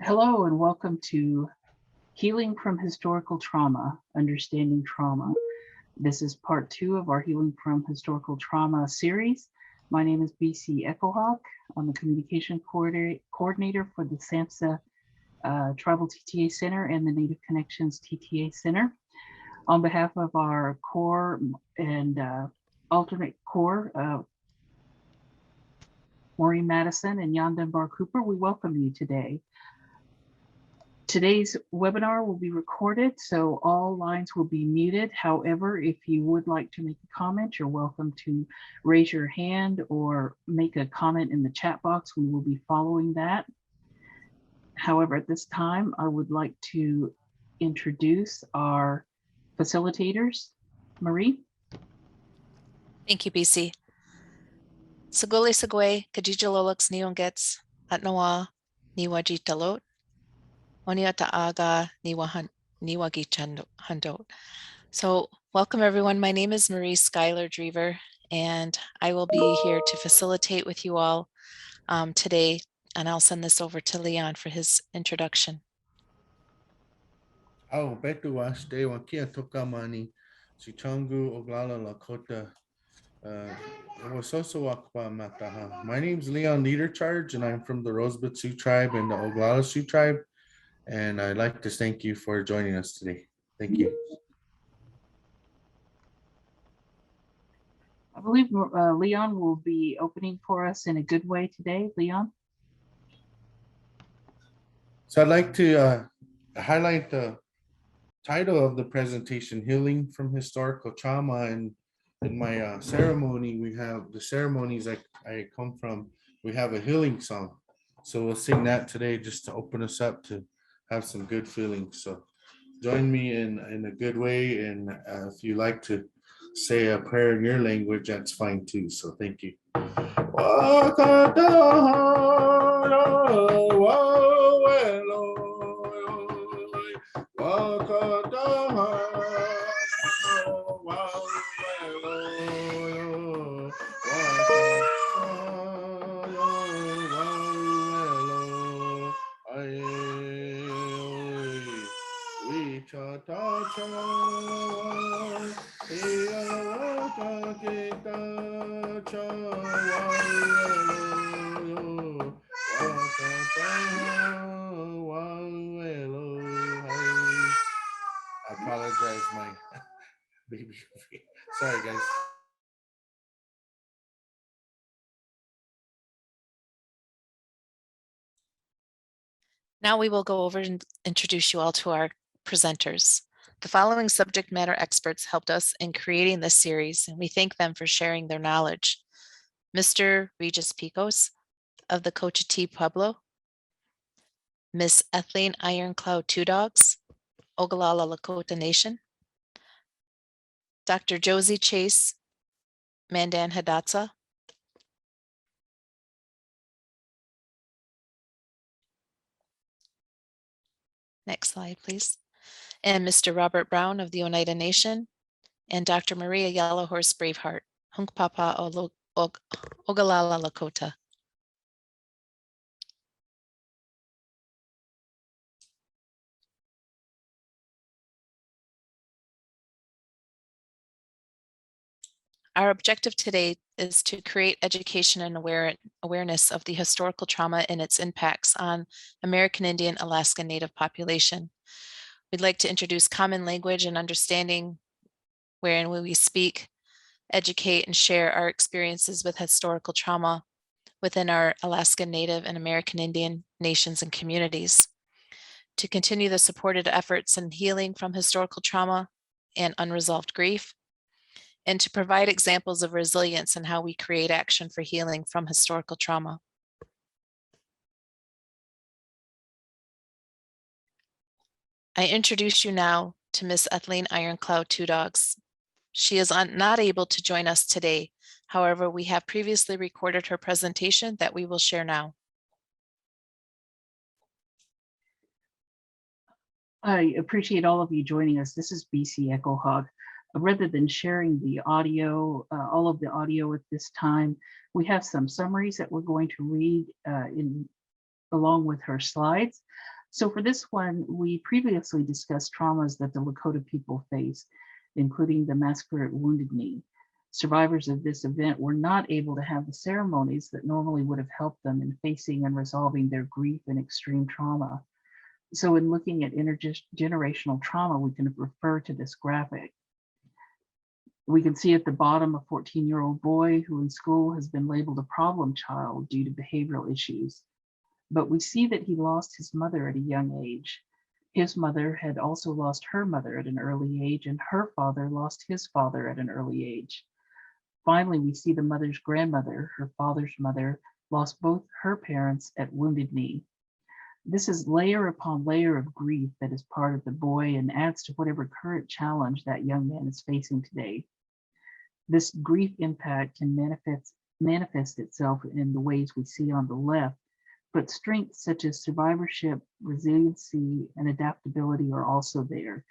Hello and welcome to Healing from Historical Trauma, Understanding Trauma. This is part 2 of our Healing from Historical Trauma series. My name is BC Echohawk. I'm the communication coordinator for the SAMHSA Tribal TTA Center and the Native Connections TTA Center. On behalf of our core and alternate core, Maureen Madison and Jan Dunbar Cooper, we welcome you today. Today's webinar will be recorded, so all lines will be muted. However, if you would like to make a comment, you're welcome to raise your hand or make a comment in the chat box. We will be following that. However, at this time, I would like to introduce our facilitators. Marie? Thank you, BC. Saguli Sagwe, Kajijalox Neongets, Atnawa, Niwajitalot, Oniata Aga, Niwagi Handot. So, welcome everyone. My name is Marie Schuyler Drever, and I will be here to facilitate with you all today. And I'll send this over to Leon for his introduction. Oh, betu waste wakia tokamani, Chichangu Oglala Lakota. My name is Leon Leadercharge, and I'm from the Rosebud Sioux Tribe and the Oglala Sioux Tribe. And I'd like to thank you for joining us today. Thank you. I believe Leon will be opening for us in a good way today. Leon? So I'd like to highlight the title of the presentation, Healing from Historical Trauma. And in my ceremony, we have the ceremonies I come from, we have a healing song. So we'll sing that today just to open us up to have some good feelings. So join me in a good way. And if you like to say a prayer in your language, that's fine too. So thank you. I apologize, my baby. Sorry, guys. Now we will go over and introduce you all to our presenters. The following subject matter experts helped us in creating this series, and we thank them for sharing their knowledge. Mr. Regis Picos of the Cochiti Pueblo, Miss Ethline Ironcloud Two Dogs, Oglala Lakota Nation, Dr. Josie Chase, Mandan Hidatsa, next slide, please, and Mr. Robert Brown of the Oneida Nation, and Dr. Maria Yellowhorse Braveheart, Hunkpapa Oglala Lakota. Our objective today is to create education and awareness of the historical trauma and its impacts on American Indian, Alaska Native population. We'd like to introduce common language and understanding wherein we speak, educate, and share our experiences with historical trauma within our Alaska Native and American Indian nations and communities. To continue the supported efforts in healing from historical trauma and unresolved grief, and to provide examples of resilience and how we create action for healing from historical trauma. I introduce you now to Miss Ethline Ironcloud Two Dogs. She is not able to join us today. However, we have previously recorded her presentation that we will share now. I appreciate all of you joining us. This is BC Echohawk. Rather than sharing the audio, all of the audio at this time, we have some summaries that we're going to read in along with her slides. So for this one, we previously discussed traumas that the Lakota people face, including the massacre at Wounded Knee. Survivors of this event were not able to have the ceremonies that normally would have helped them in facing and resolving their grief and extreme trauma. So in looking at intergenerational trauma, we can refer to this graphic. We can see at the bottom a 14-year-old boy who in school has been labeled a problem child due to behavioral issues. But we see that he lost his mother at a young age. His mother had also lost her mother at an early age, and her father lost his father at an early age. Finally, we see the mother's grandmother, her father's mother, lost both her parents at Wounded Knee. This is layer upon layer of grief that is part of the boy and adds to whatever current challenge that young man is facing today. This grief impact can manifest itself in the ways we see on the left, but strengths such as survivorship, resiliency, and adaptability are also there.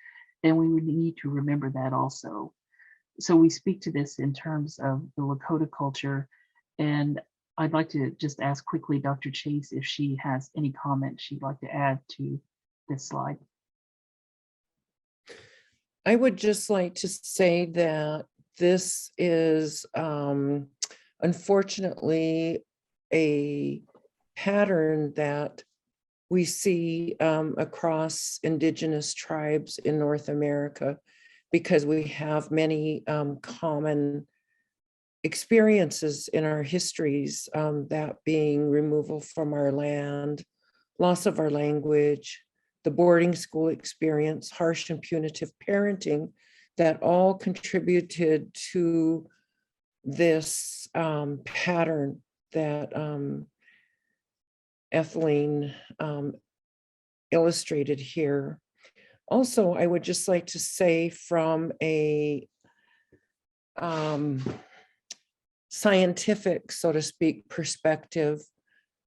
And we would need to remember that also. So we speak to this in terms of the Lakota culture. And I'd like to just ask quickly Dr. Chase if she has any comments she'd like to add to this slide. I would just like to say that this is unfortunately a pattern that we see across indigenous tribes in North America, because we have many common experiences in our histories, that being removal from our land, loss of our language, the boarding school experience, harsh and punitive parenting, that all contributed to this pattern that Etheline illustrated here. Also, I would just like to say from a scientific, so to speak, perspective,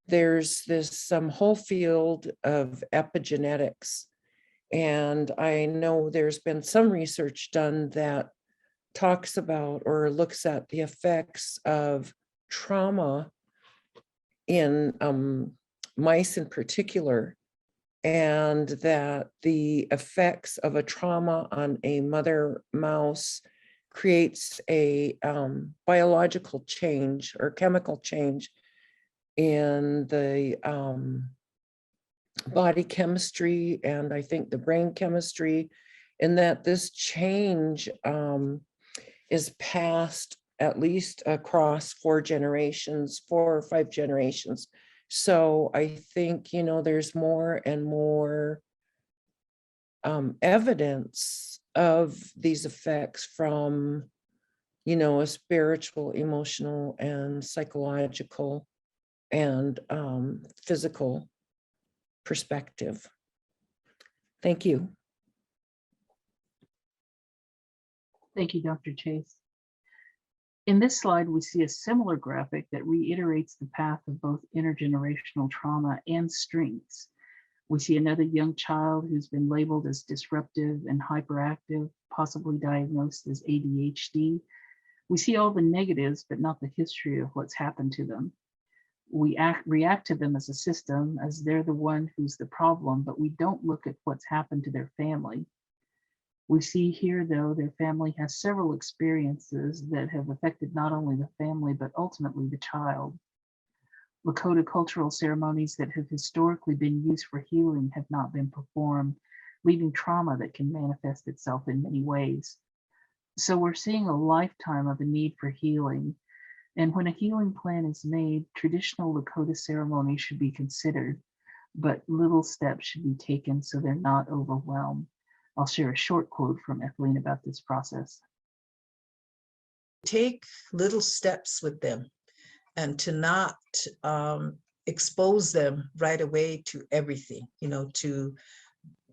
there's this whole field of epigenetics. And I know there's been some research done that talks about or looks at the effects of trauma in mice in particular, and that the effects of a trauma on a mother mouse creates a biological change or chemical change in the body chemistry and I think the brain chemistry, and that this change is passed at least across 4 or 5 generations. So I think, there's more and more evidence of these effects from, a spiritual, emotional, and psychological and physical perspective. Thank you. Thank you, Dr. Chase. In this slide, we see a similar graphic that reiterates the path of both intergenerational trauma and strengths. We see another young child who's been labeled as disruptive and hyperactive, possibly diagnosed as ADHD. We see all the negatives, but not the history of what's happened to them. We react to them as a system, as they're the one who's the problem, but we don't look at what's happened to their family. We see here, though, their family has several experiences that have affected not only the family, but ultimately the child. Lakota cultural ceremonies that have historically been used for healing have not been performed, leaving trauma that can manifest itself in many ways. So we're seeing a lifetime of a need for healing. And when a healing plan is made, traditional Lakota ceremonies should be considered, but little steps should be taken so they're not overwhelmed. I'll share a short quote from Etheline about this process. Take little steps with them and to not expose them right away to everything, to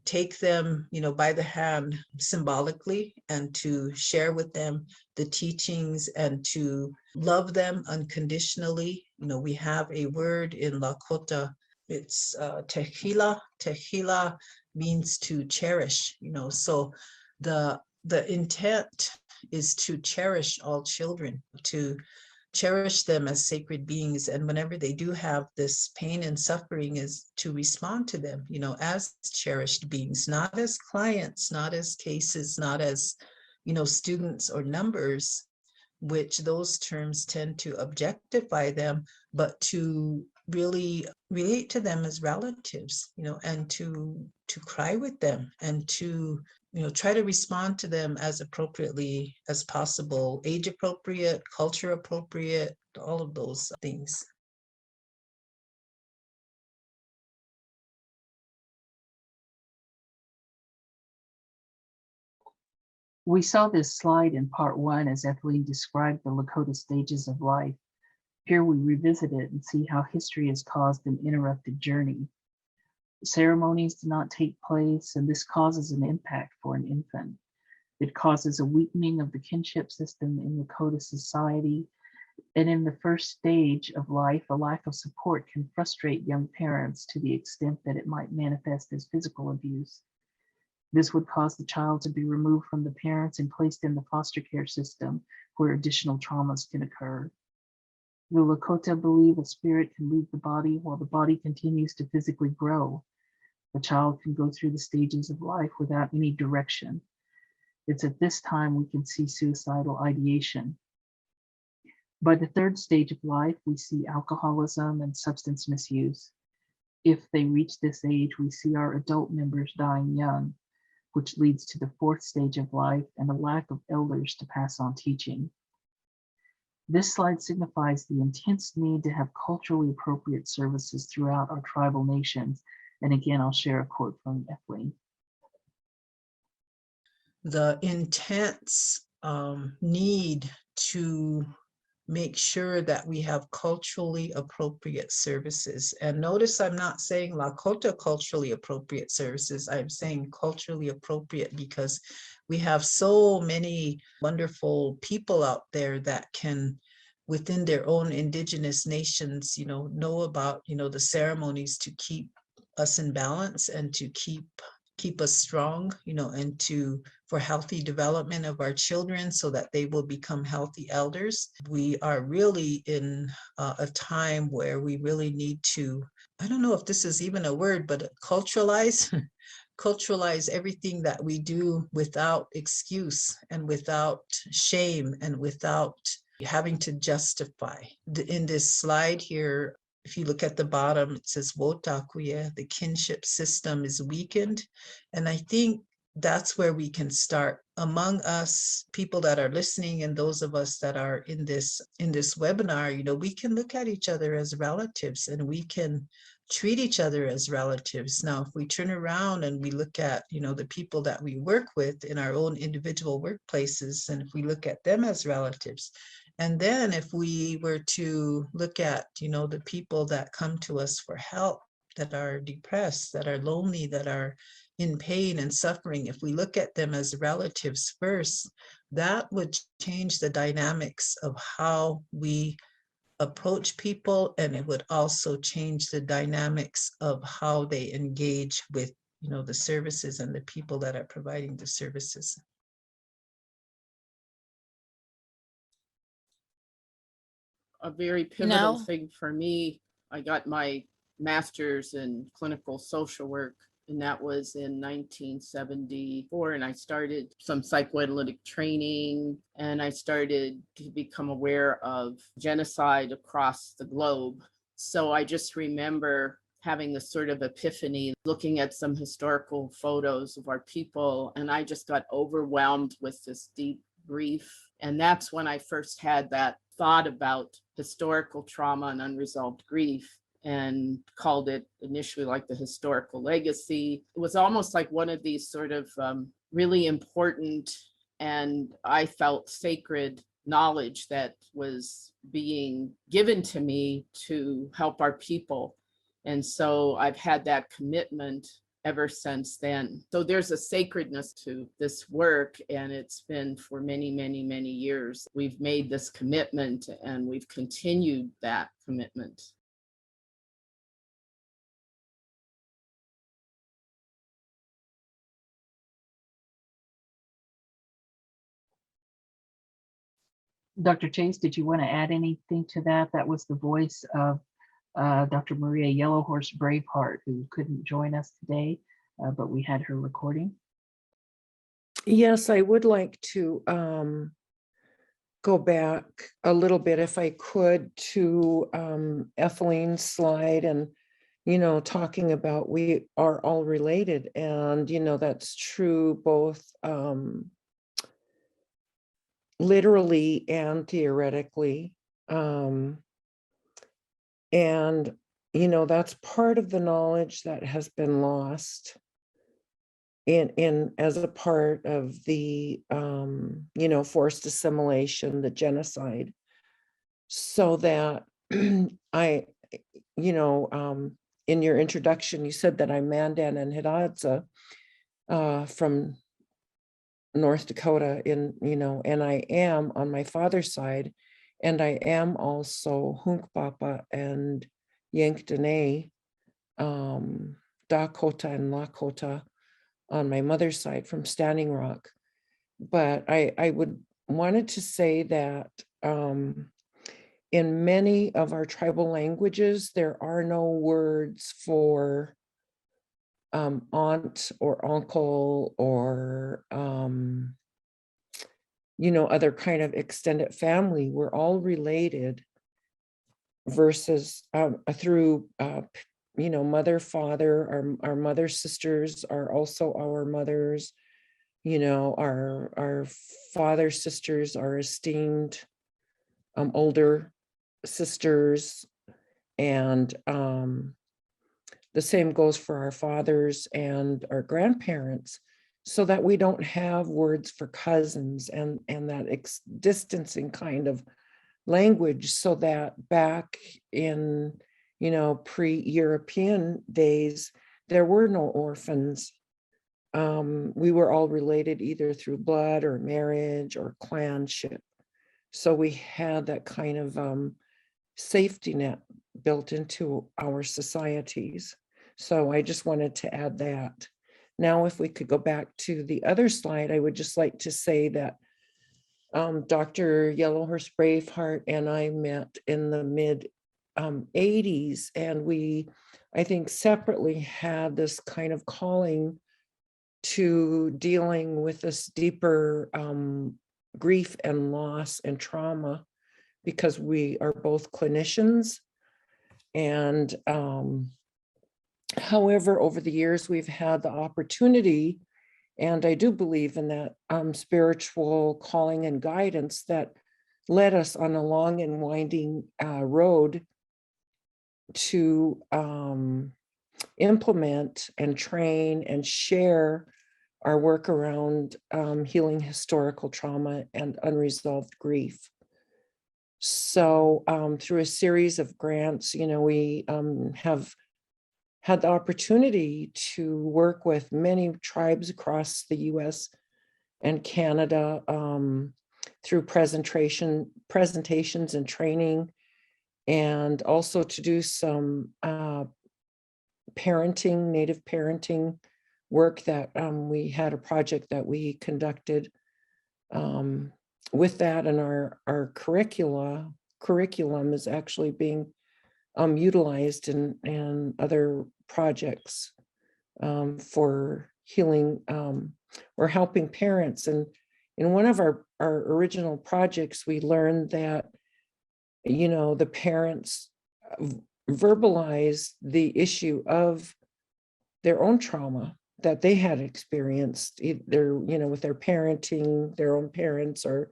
take them, by the hand symbolically and to share with them the teachings and to love them unconditionally. We have a word in Lakota, it's tehila. Tehila means to cherish, so the intent is to cherish all children, to cherish them as sacred beings. And whenever they do have this pain and suffering, is to respond to them, as cherished beings, not as clients, not as cases, not as, students or numbers, which those terms tend to objectify them, but to really relate to them as relatives, and to cry with them, and to try to respond to them as appropriately as possible, age appropriate, culture appropriate, all of those things. We saw this slide in part 1 as Etheline described the Lakota stages of life. Here we revisit it and see how history has caused an interrupted journey. Ceremonies do not take place, and this causes an impact for an infant. It causes a weakening of the kinship system in Lakota society, and in the first stage of life, a lack of support can frustrate young parents to the extent that it might manifest as physical abuse. This would cause the child to be removed from the parents and placed in the foster care system, where additional traumas can occur. The Lakota believe a spirit can leave the body while the body continues to physically grow. The child can go through the stages of life without any direction. It's at this time we can see suicidal ideation. By the third stage of life, we see alcoholism and substance misuse. If they reach this age, we see our adult members dying young, which leads to the fourth stage of life and a lack of elders to pass on teaching. This slide signifies the intense need to have culturally appropriate services throughout our tribal nations. And again, I'll share a quote from Etheline. The intense need to make sure that we have culturally appropriate services. And notice I'm not saying Lakota culturally appropriate services, I'm saying culturally appropriate, because we have so many wonderful people out there that can, within their own indigenous nations, know about, the ceremonies to keep us in balance and to keep us strong, and for healthy development of our children so that they will become healthy elders. We are really in a time where we really need to, I don't know if this is even a word, but culturalize, culturalize everything that we do without excuse and without shame and without having to justify. In this slide here, if you look at the bottom, it says Wotakuye, the kinship system is weakened. And I think that's where we can start among us, people that are listening, and those of us that are in this webinar. We can look at each other as relatives, and we can treat each other as relatives. Now, if we turn around and we look at, the people that we work with in our own individual workplaces, and if we look at them as relatives, and then if we were to look at, the people that come to us for help, that are depressed, that are lonely, that are in pain and suffering, if we look at them as relatives first, that would change the dynamics of how we approach people, and it would also change the dynamics of how they engage with, the services and the people that are providing the services. A very pivotal thing for me, I got my master's in clinical social work, and that was in 1974. And I started some psychoanalytic training, and I started to become aware of genocide across the globe. So I just remember having this sort of epiphany, looking at some historical photos of our people, and I just got overwhelmed with this deep grief. And that's when I first had that thought about historical trauma and unresolved grief, and called it initially like the historical legacy. It was almost like one of these sort of really important, and I felt sacred knowledge that was being given to me to help our people. And so I've had that commitment ever since then. So there's a sacredness to this work, and it's been for many, many, many years. We've made this commitment, and we've continued that commitment. Dr. Chase, did you want to add anything to that? That was the voice of Dr. Maria Yellowhorse Braveheart, who couldn't join us today, but we had her recording. Yes, I would like to go back a little bit, if I could, to Etheleen's slide, and talking about we are all related, and that's true both literally and theoretically, and that's part of the knowledge that has been lost in as a part of the forced assimilation, the genocide. So that in your introduction, you said that I'm Mandan and Hidatsa from North Dakota, and I am on my father's side, and I am also Hunkpapa and Yankdene, Dakota and Lakota on my mother's side from Standing Rock. But I wanted to say that in many of our tribal languages, there are no words for aunt or uncle or other kind of extended family. We're all related versus through mother, father. Our mother sisters are also our mothers. Our father sisters are esteemed older sisters, and the same goes for our fathers and our grandparents, so that we don't have words for cousins and that distancing kind of language, so that back in pre-European days, there were no orphans. We were all related either through blood or marriage or clanship. So we had that kind of safety net built into our societies. So I just wanted to add that. Now, if we could go back to the other slide, I would just like to say that Dr. Yellowhorse Braveheart and I met in the mid 80s, and we, I think, separately had this kind of calling to dealing with this deeper grief and loss and trauma, because we are both clinicians. And however, over the years, we've had the opportunity, and I do believe in that spiritual calling and guidance that led us on a long and winding road to implement and train and share our work around healing historical trauma and unresolved grief. So through a series of grants, we have had the opportunity to work with many tribes across the US and Canada through presentations and training, and also to do some parenting, native parenting work that we had a project that we conducted with that, and our curriculum is actually being utilized in other projects for healing or helping parents. And in one of our original projects, we learned that the parents verbalized the issue of their own trauma that they had experienced, either with their parenting, their own parents, or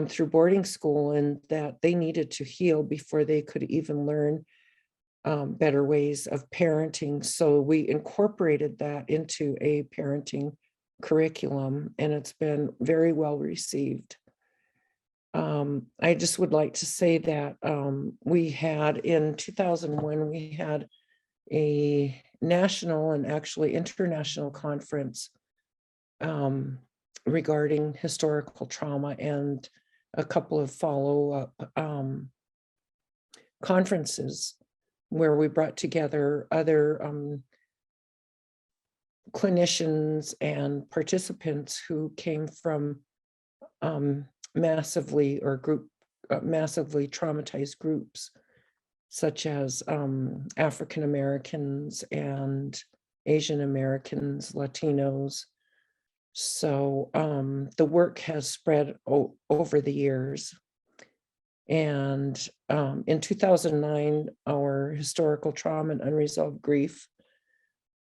through boarding school, and that they needed to heal before they could even learn better ways of parenting. So we incorporated that into a parenting curriculum, and it's been very well received. I just would like to say that we had in 2001, we had a national and actually international conference regarding historical trauma, and a couple of follow-up conferences where we brought together other clinicians and participants who came from massively traumatized groups, such as African Americans and Asian Americans, Latinos. So the work has spread over the years. And in 2009, our historical trauma and unresolved grief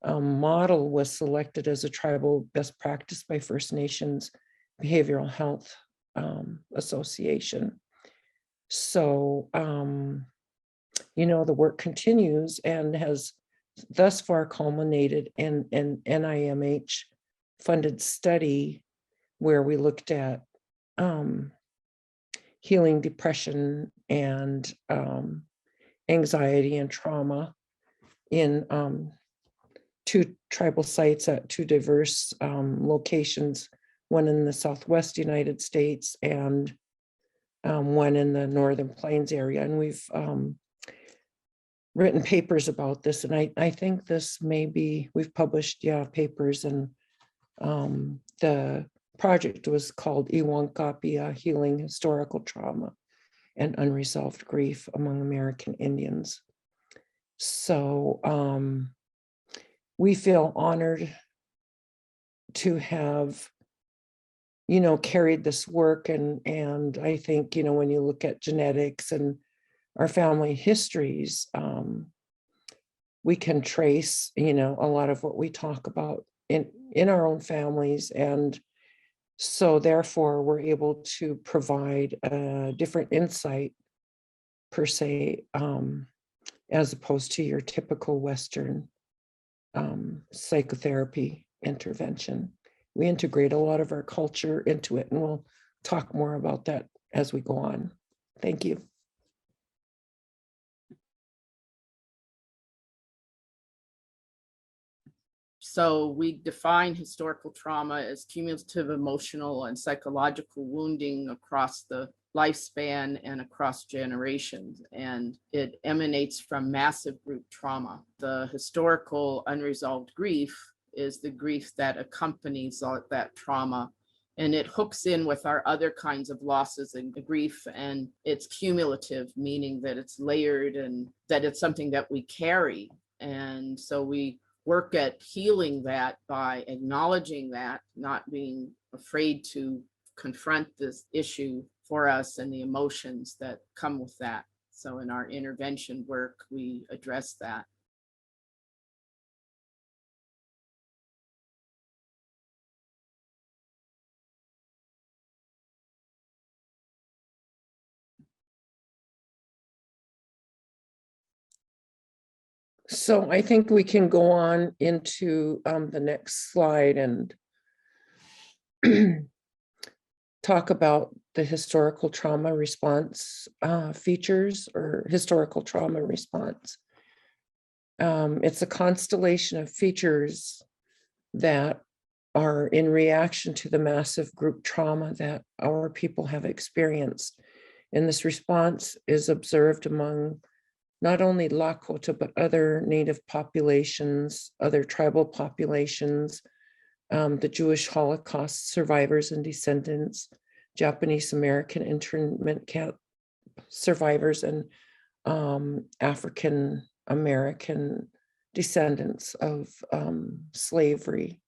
model was selected as a tribal best practice by First Nations Behavioral Health Association. So, the work continues and has thus far culminated in an NIMH funded study where we looked at healing depression and anxiety and trauma in 2 tribal sites at 2 diverse locations, one in the Southwest United States and one in the Northern Plains area. And we've written papers about this. And I think this may be, we've published, papers, and the project was called Iiwangapia, Healing Historical Trauma and Unresolved Grief Among American Indians. So we feel honored to have, carried this work. And I think, when you look at genetics and our family histories, we can trace, a lot of what we talk about in our own families. And so therefore we're able to provide a different insight per se, as opposed to your typical Western psychotherapy intervention. We integrate a lot of our culture into it, and we'll talk more about that as we go on. Thank you. So we define historical trauma as cumulative emotional and psychological wounding across the lifespan and across generations, and it emanates from massive group trauma. The historical unresolved grief is the grief that accompanies that trauma, and it hooks in with our other kinds of losses and grief, and it's cumulative, meaning that it's layered and that it's something that we carry. And so we work at healing that by acknowledging that, not being afraid to confront this issue for us and the emotions that come with that. So in our intervention work, we address that. So I think we can go on into the next slide and talk about the historical trauma response features, or historical trauma response. It's a constellation of features that are in reaction to the massive group trauma that our people have experienced. And this response is observed among not only Lakota, but other Native populations, other tribal populations, the Jewish Holocaust survivors and descendants, Japanese American internment camp survivors, and African American descendants of slavery.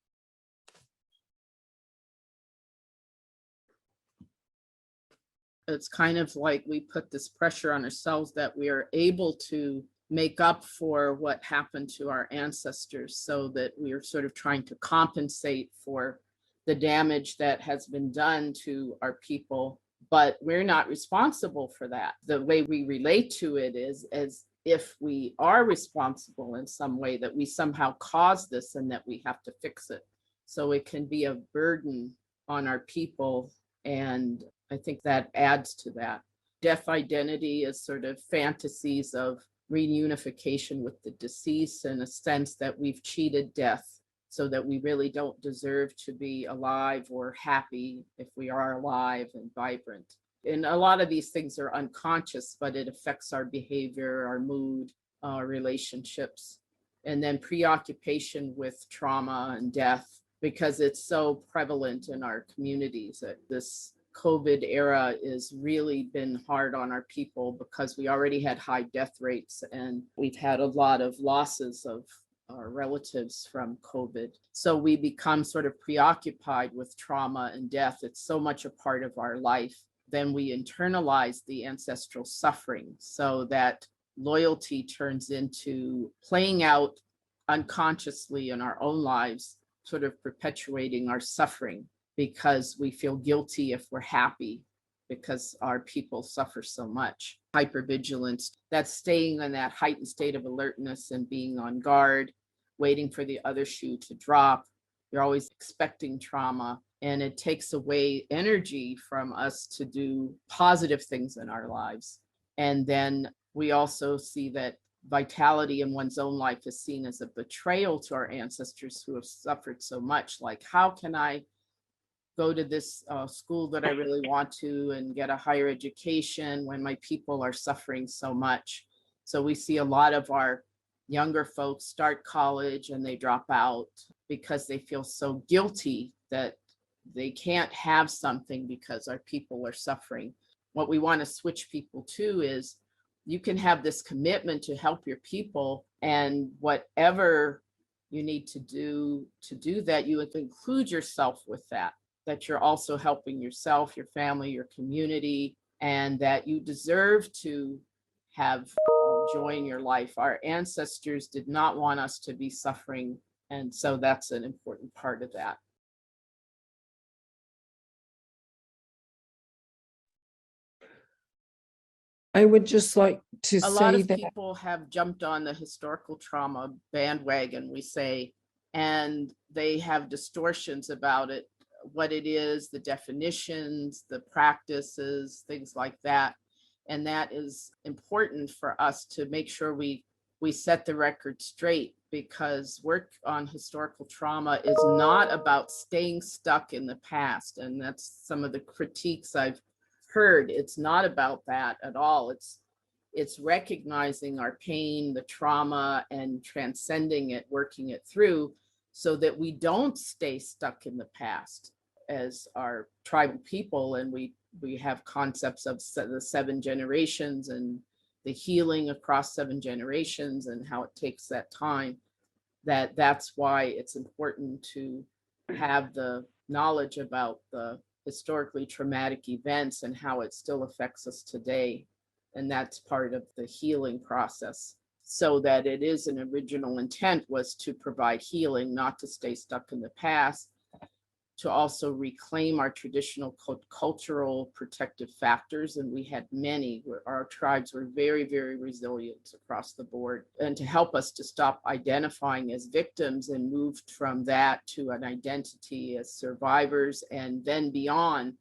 It's kind of like we put this pressure on ourselves that we are able to make up for what happened to our ancestors, so that we are sort of trying to compensate for the damage that has been done to our people, but we're not responsible for that. The way we relate to it is as if we are responsible in some way, that we somehow caused this and that we have to fix it. So it can be a burden on our people, and I think that adds to that. Death identity is sort of fantasies of reunification with the deceased, in a sense that we've cheated death, so that we really don't deserve to be alive or happy if we are alive and vibrant. And a lot of these things are unconscious, but it affects our behavior, our mood, our relationships. And then preoccupation with trauma and death, because it's so prevalent in our communities, that this COVID era is really been hard on our people because we already had high death rates and we've had a lot of losses of our relatives from COVID. So we become sort of preoccupied with trauma and death. It's so much a part of our life. Then we internalize the ancestral suffering so that loyalty turns into playing out unconsciously in our own lives, sort of perpetuating our suffering because we feel guilty if we're happy because our people suffer so much. Hypervigilance, that's staying in that heightened state of alertness and being on guard, waiting for the other shoe to drop. You're always expecting trauma, and it takes away energy from us to do positive things in our lives. And then we also see that vitality in one's own life is seen as a betrayal to our ancestors who have suffered so much. Like, how can I go to this school that I really want to and get a higher education when my people are suffering so much? So we see a lot of our younger folks start college and they drop out because they feel so guilty that they can't have something because our people are suffering. What we want to switch people to is you can have this commitment to help your people, and whatever you need to do that, you would include yourself with that you're also helping yourself, your family, your community, and that you deserve to have joy in your life. Our ancestors did not want us to be suffering, and so that's an important part of that. I would just like to A lot say of that people have jumped on the historical trauma bandwagon, we say, and they have distortions about it, what it is, the definitions, the practices, things like that. And that is important for us to make sure we set the record straight, because work on historical trauma is not about staying stuck in the past. And that's some of the critiques I've heard. It's not about that at all. It's recognizing our pain, the trauma, and transcending it, working it through so that we don't stay stuck in the past as our tribal people. And we have concepts of the 7 generations and the healing across 7 generations and how it takes that time. That's why it's important to have the knowledge about the historically traumatic events and how it still affects us today. And that's part of the healing process, so that it is an original intent was to provide healing, not to stay stuck in the past, to also reclaim our traditional cultural protective factors. And we had many. Our tribes were very, very resilient across the board, and to help us to stop identifying as victims and moved from that to an identity as survivors, and then beyond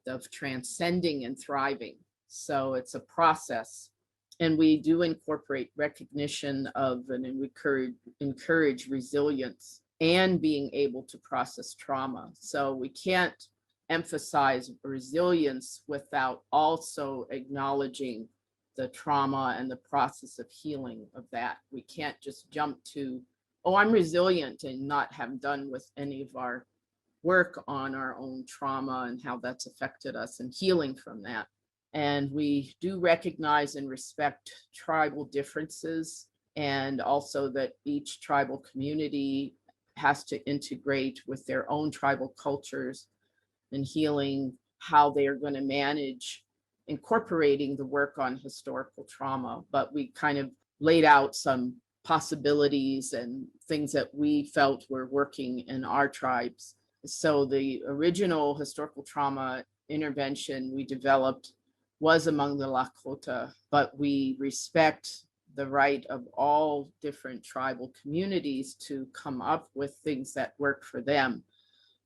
of transcending and thriving. So it's a process. And we do incorporate recognition of and encourage resilience and being able to process trauma. So we can't emphasize resilience without also acknowledging the trauma and the process of healing of that. We can't just jump to, oh, I'm resilient, and not have done with any of our work on our own trauma and how that's affected us and healing from that. And we do recognize and respect tribal differences, and also that each tribal community has to integrate with their own tribal cultures and healing, how they are going to manage incorporating the work on historical trauma. But we kind of laid out some possibilities and things that we felt were working in our tribes. So the original historical trauma intervention we developed was among the Lakota, but we respect the right of all different tribal communities to come up with things that work for them.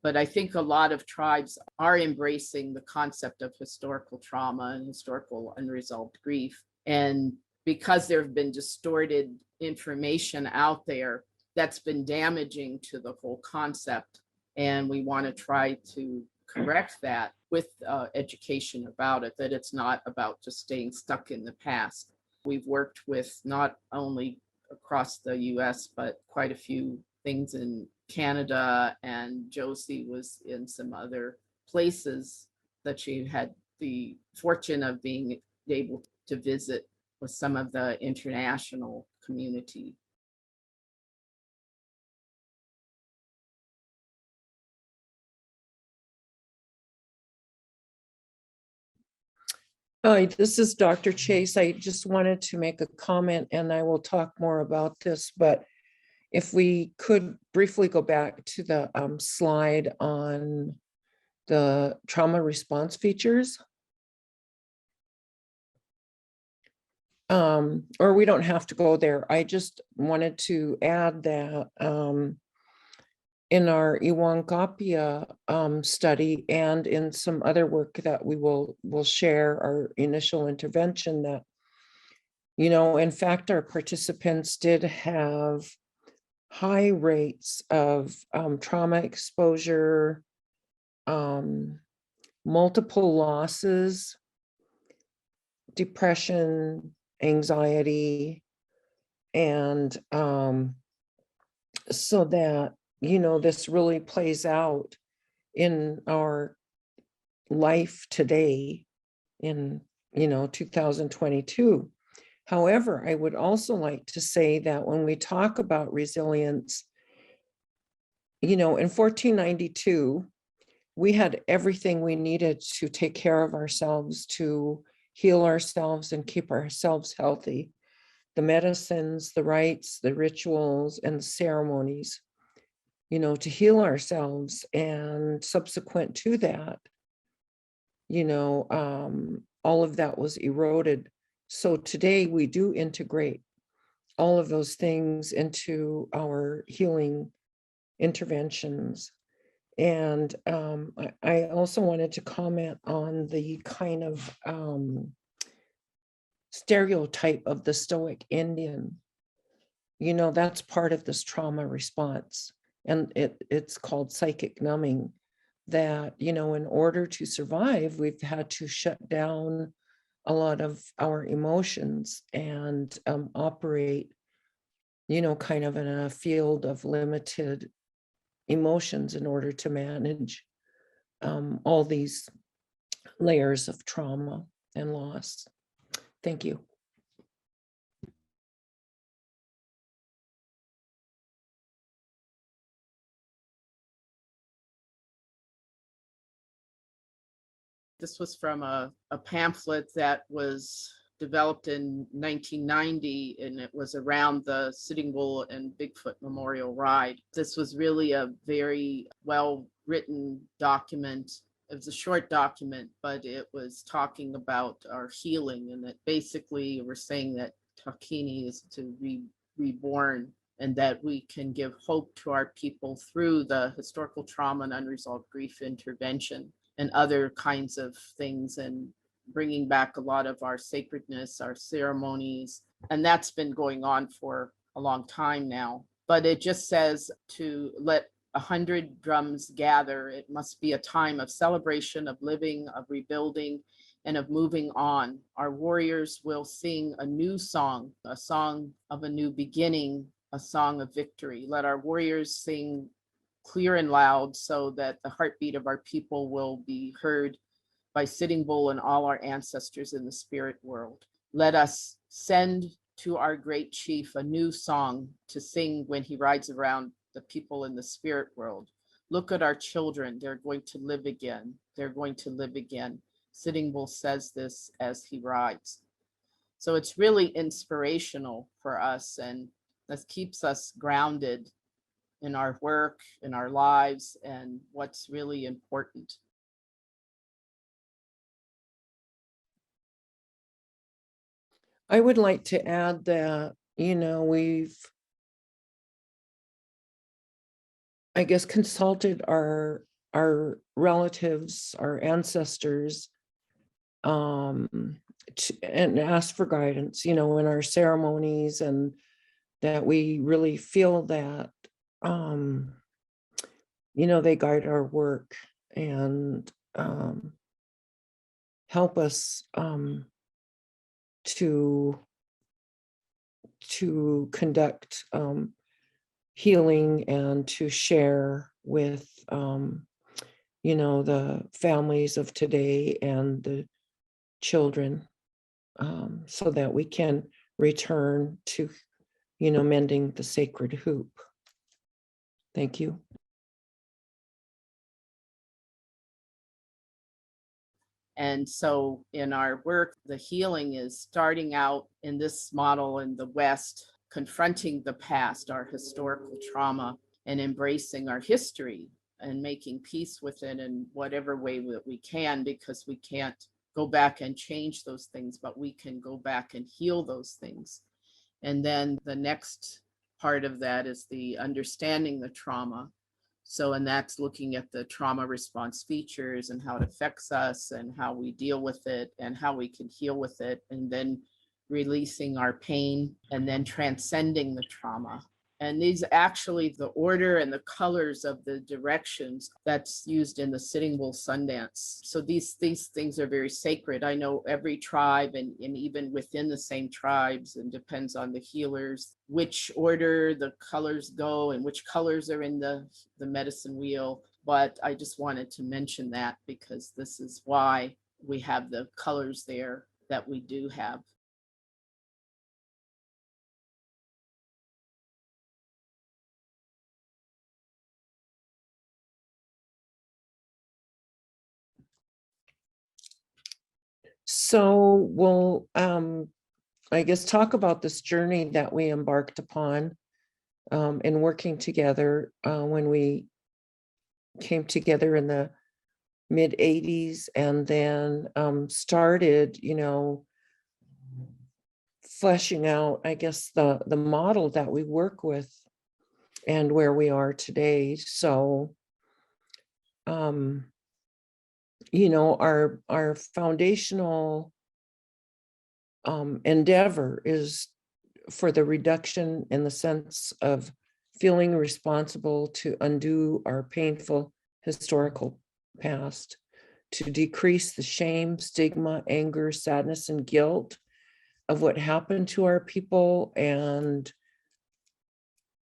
But I think a lot of tribes are embracing the concept of historical trauma and historical unresolved grief. And because there have been distorted information out there, that's been damaging to the whole concept. And we want to try to correct that with education about it, that it's not about just staying stuck in the past. We've worked with not only across the US, but quite a few things in Canada, and Josie was in some other places that she had the fortune of being able to visit with some of the international community. Hi, this is Dr. Chase. I just wanted to make a comment and I will talk more about this, but if we could briefly go back to the slide on the trauma response features. Or we don't have to go there. I just wanted to add that in our Iiwangapia study and in some other work that we will share our initial intervention that, in fact, our participants did have high rates of trauma exposure, multiple losses, depression, anxiety, and so that, this really plays out in our life today in, 2022. However, I would also like to say that when we talk about resilience, in 1492, we had everything we needed to take care of ourselves, to heal ourselves and keep ourselves healthy. The medicines, the rites, the rituals, and the ceremonies, to heal ourselves. And subsequent to that, all of that was eroded. So today we do integrate all of those things into our healing interventions. And I also wanted to comment on the kind of stereotype of the Stoic Indian. That's part of this trauma response. And it's called psychic numbing, that, in order to survive, we've had to shut down a lot of our emotions and operate, kind of in a field of limited emotions in order to manage all these layers of trauma and loss. Thank you. This was from a pamphlet that was developed in 1990, and it was around the Sitting Bull and Bigfoot Memorial Ride. This was really a very well-written document. It was a short document, but it was talking about our healing, and that basically we're saying that Takini is to be reborn, and that we can give hope to our people through the historical trauma and unresolved grief intervention and other kinds of things, and bringing back a lot of our sacredness, our ceremonies. And that's been going on for a long time now. But it just says to let 100 drums gather. It must be a time of celebration, of living, of rebuilding, and of moving on. Our warriors will sing a new song, a song of a new beginning, a song of victory. Let our warriors sing clear and loud so that the heartbeat of our people will be heard by Sitting Bull and all our ancestors in the spirit world. Let us send to our great chief a new song to sing when he rides around the people in the spirit world. Look at our children, they're going to live again. They're going to live again. Sitting Bull says this as he rides. So it's really inspirational for us, and this keeps us grounded in our work, in our lives, and what's really important. I would like to add that, we've, I guess, consulted our relatives, our ancestors, and asked for guidance, in our ceremonies, and that we really feel that, they guide our work and help us to conduct healing and to share with the families of today and the children, so that we can return to, mending the sacred hoop. Thank you. And so in our work, the healing is starting out in this model in the West, confronting the past, our historical trauma, and embracing our history and making peace with it in whatever way that we can, because we can't go back and change those things, but we can go back and heal those things. And then the next part of that is the understanding the trauma. So, and that's looking at the trauma response features and how it affects us and how we deal with it and how we can heal with it, and then releasing our pain and then transcending the trauma. And these actually, the order and the colors of the directions that's used in the Sitting Bull Sundance. So these things are very sacred. I know every tribe and even within the same tribes, and depends on the healers, which order the colors go and which colors are in the medicine wheel. But I just wanted to mention that because this is why we have the colors there that we do have. So we'll, I guess, talk about this journey that we embarked upon in working together when we came together in the mid 80s, and then started, fleshing out, I guess, the model that we work with and where we are today. So, our foundational endeavor is for the reduction in the sense of feeling responsible to undo our painful historical past, to decrease the shame, stigma, anger, sadness, and guilt of what happened to our people, and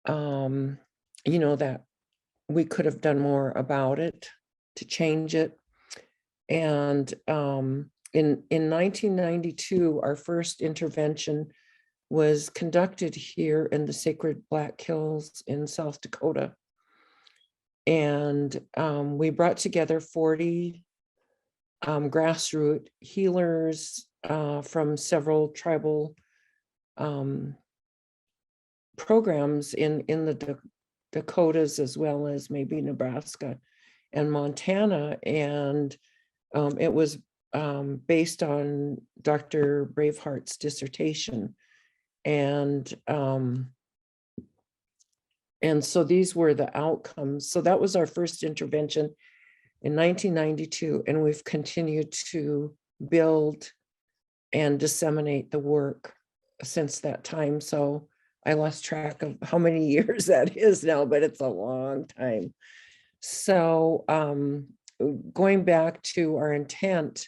that we could have done more about it to change it. And in 1992, our first intervention was conducted here in the Sacred Black Hills in South Dakota. And we brought together 40 grassroots healers from several tribal programs in the Dakotas, as well as maybe Nebraska and Montana. And it was based on Dr. Braveheart's dissertation. And so these were the outcomes. So that was our first intervention in 1992, and we've continued to build and disseminate the work since that time. So I lost track of how many years that is now, but it's a long time. So going back to our intent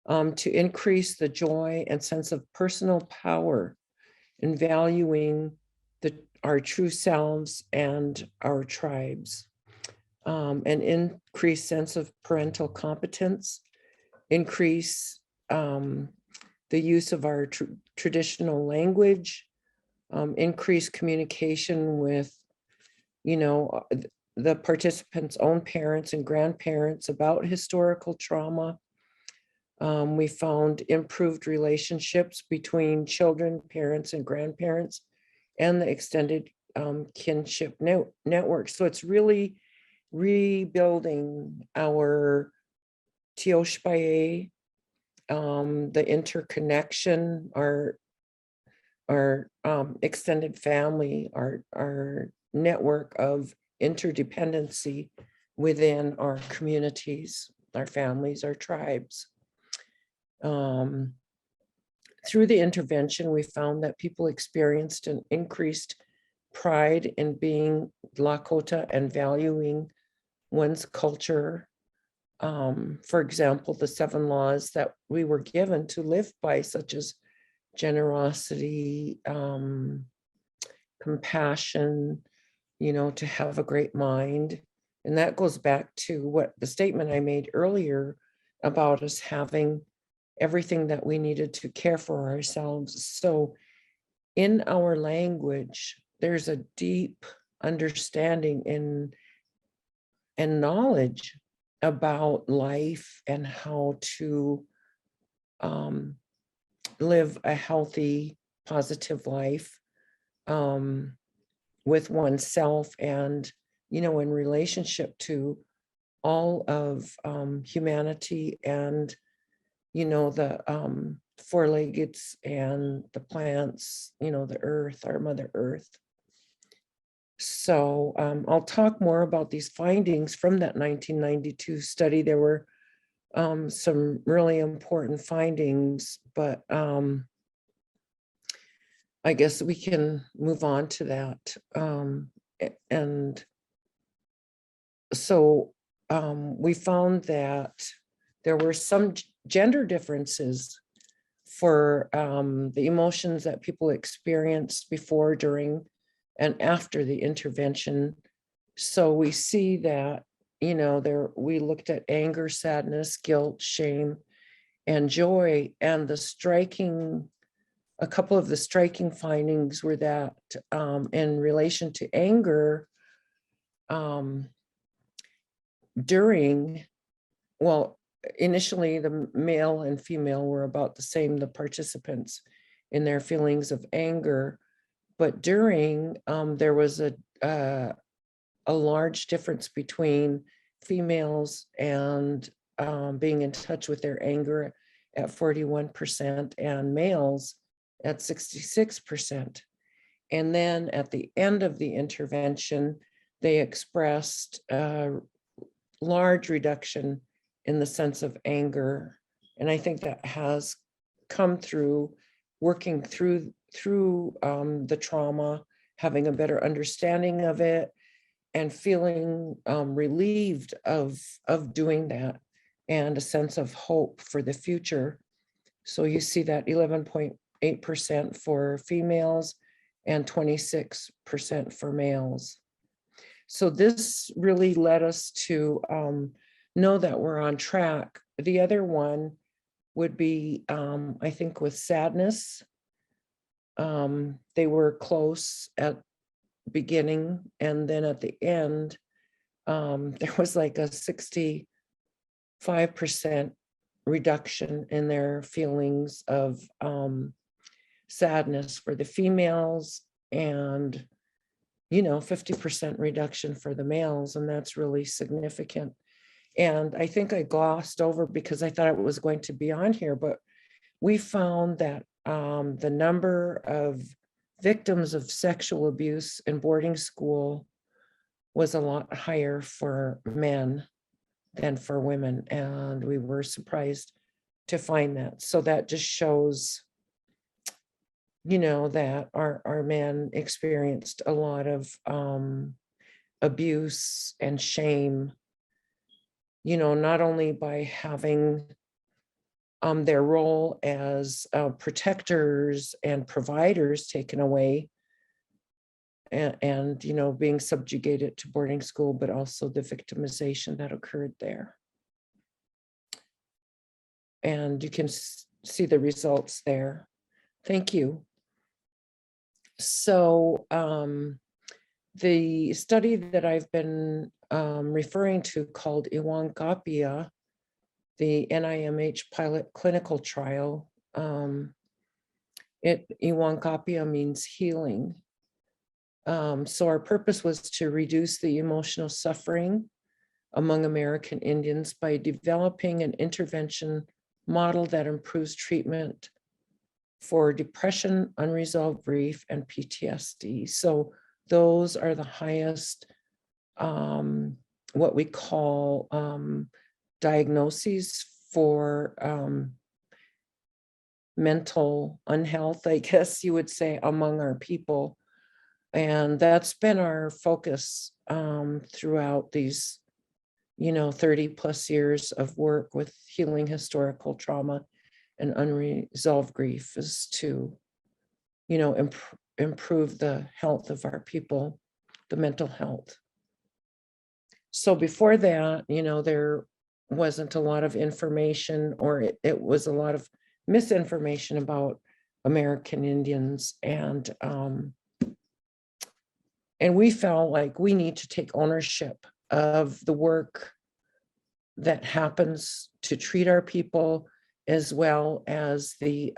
to increase the joy and sense of personal power in valuing our true selves and our tribes, an increased sense of parental competence, increase the use of our traditional language, increase communication with, the participants' own parents and grandparents about historical trauma. We found improved relationships between children, parents, and grandparents, and the extended kinship network. So it's really rebuilding our hsa, the interconnection, our extended family, our network of interdependency within our communities, our families, our tribes. Through the intervention, we found that people experienced an increased pride in being Lakota and valuing one's culture. For example, the 7 laws that we were given to live by, such as generosity, compassion, to have a great mind, And that goes back to what the statement I made earlier about us having everything that we needed to care for ourselves. So in our language, there's a deep understanding and knowledge about life and how to live a healthy, positive life with oneself and, in relationship to all of humanity and, the four-leggeds and the plants, the earth, our Mother Earth. So I'll talk more about these findings from that 1992 study. There were some really important findings, but I guess we can move on to that. And so we found that there were some gender differences for the emotions that people experienced before, during, and after the intervention. So we see that, we looked at anger, sadness, guilt, shame, and joy. And a couple of the striking findings were that in relation to anger, initially the male and female were about the same, the participants in their feelings of anger, but during there was a large difference between females and being in touch with their anger at 41% and males at 66%. And then at the end of the intervention, they expressed a large reduction in the sense of anger. And I think that has come through working through the trauma, having a better understanding of it, and feeling relieved of doing that, and a sense of hope for the future. So you see that 11.8% for females and 26% for males. So this really led us to know that we're on track. The other one would be, I think, with sadness. They were close at beginning, and then at the end, there was like a 65% reduction in their feelings of sadness for the females, and 50% reduction for the males, and that's really significant. And I think I glossed over because I thought it was going to be on here, but we found that the number of victims of sexual abuse in boarding school was a lot higher for men than for women, and we were surprised to find that. So that just shows, that our men experienced a lot of abuse and shame, not only by having their role as protectors and providers taken away, and being subjugated to boarding school, but also the victimization that occurred there. And you can see the results there. Thank you. So the study that I've been referring to, called Iiwangapia, the NIMH pilot clinical trial, Iiwangapia means healing. So our purpose was to reduce the emotional suffering among American Indians by developing an intervention model that improves treatment for depression, unresolved grief, and PTSD. So those are the highest, what we call diagnoses for mental unhealth, I guess you would say, among our people. And that's been our focus throughout these 30 plus years of work with healing historical trauma and unresolved grief, is to improve the health of our people, the mental health. So before that, there wasn't a lot of information, or it was a lot of misinformation about American Indians. And we felt like we need to take ownership of the work that happens to treat our people, as well as the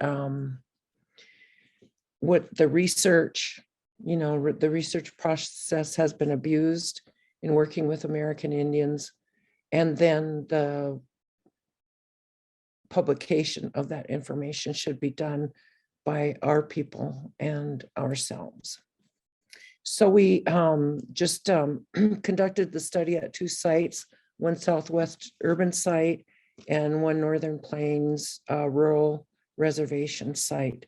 what the research, the research process has been abused in working with American Indians, and then the publication of that information should be done by our people and ourselves. So we just conducted the study at 2 sites, one Southwest urban site and one Northern Plains rural reservation site.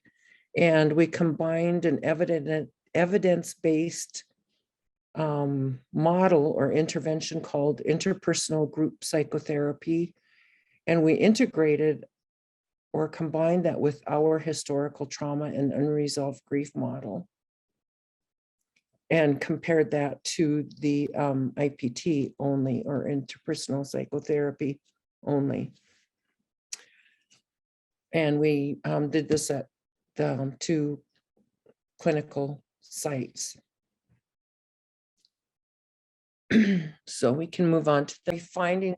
And we combined an evidence-based model or intervention called interpersonal group psychotherapy. And we integrated or combined that with our historical trauma and unresolved grief model, and compared that to the IPT only, or interpersonal psychotherapy only. And we did this at the 2 clinical sites. So we can move on to the findings.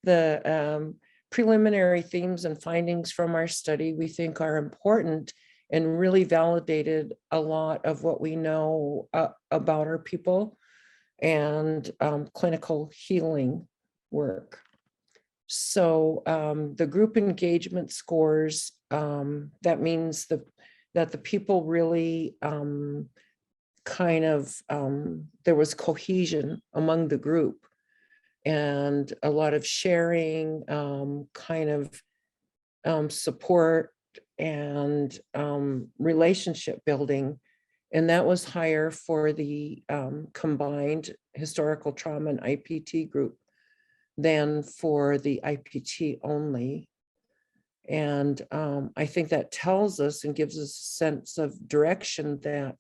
The preliminary themes and findings from our study we think are important and really validated a lot of what we know about our people and clinical healing work. So the group engagement scores, that means that the people really there was cohesion among the group and a lot of sharing, support and relationship building. And that was higher for the combined historical trauma and IPT group than for the IPT only. And I think that tells us and gives us a sense of direction that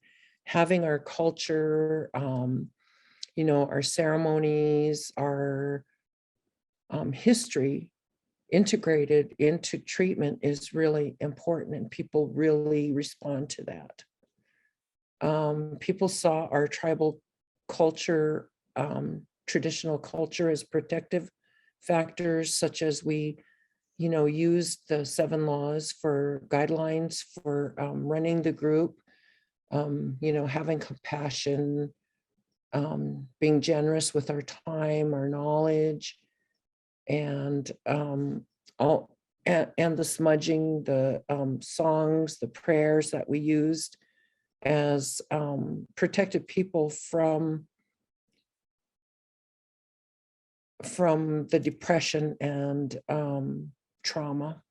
having our culture, our ceremonies, our history integrated into treatment is really important, and people really respond to that. People saw our tribal culture, traditional culture, as protective factors, such as we, used the 7 laws for guidelines for running the group, having compassion, being generous with our time, our knowledge, and the smudging, the songs, the prayers that we used as protected people from the depression and trauma,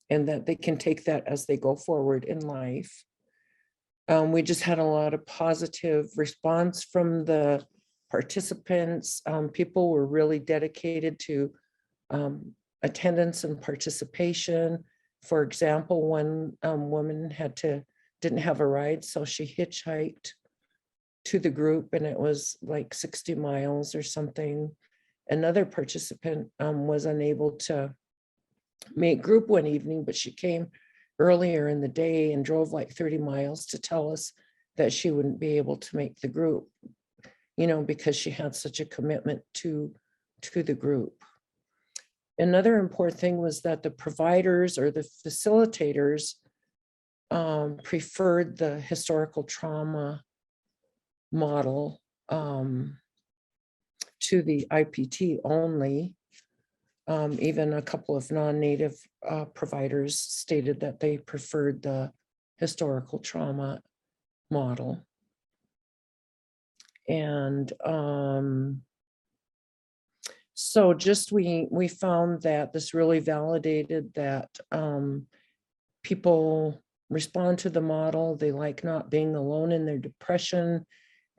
and that they can take that as they go forward in life. We just had a lot of positive response from the participants. People were really dedicated to attendance and participation. For example, one woman didn't have a ride, so she hitchhiked to the group, and it was like 60 miles or something. Another participant was unable to make group one evening, but she came earlier in the day and drove like 30 miles to tell us that she wouldn't be able to make the group, because she had such a commitment to the group. Another important thing was that the providers or the facilitators preferred the historical trauma model to the IPT only. Even a couple of non-native providers stated that they preferred the historical trauma model. And so we found that this really validated that people respond to the model. They like not being alone in their depression.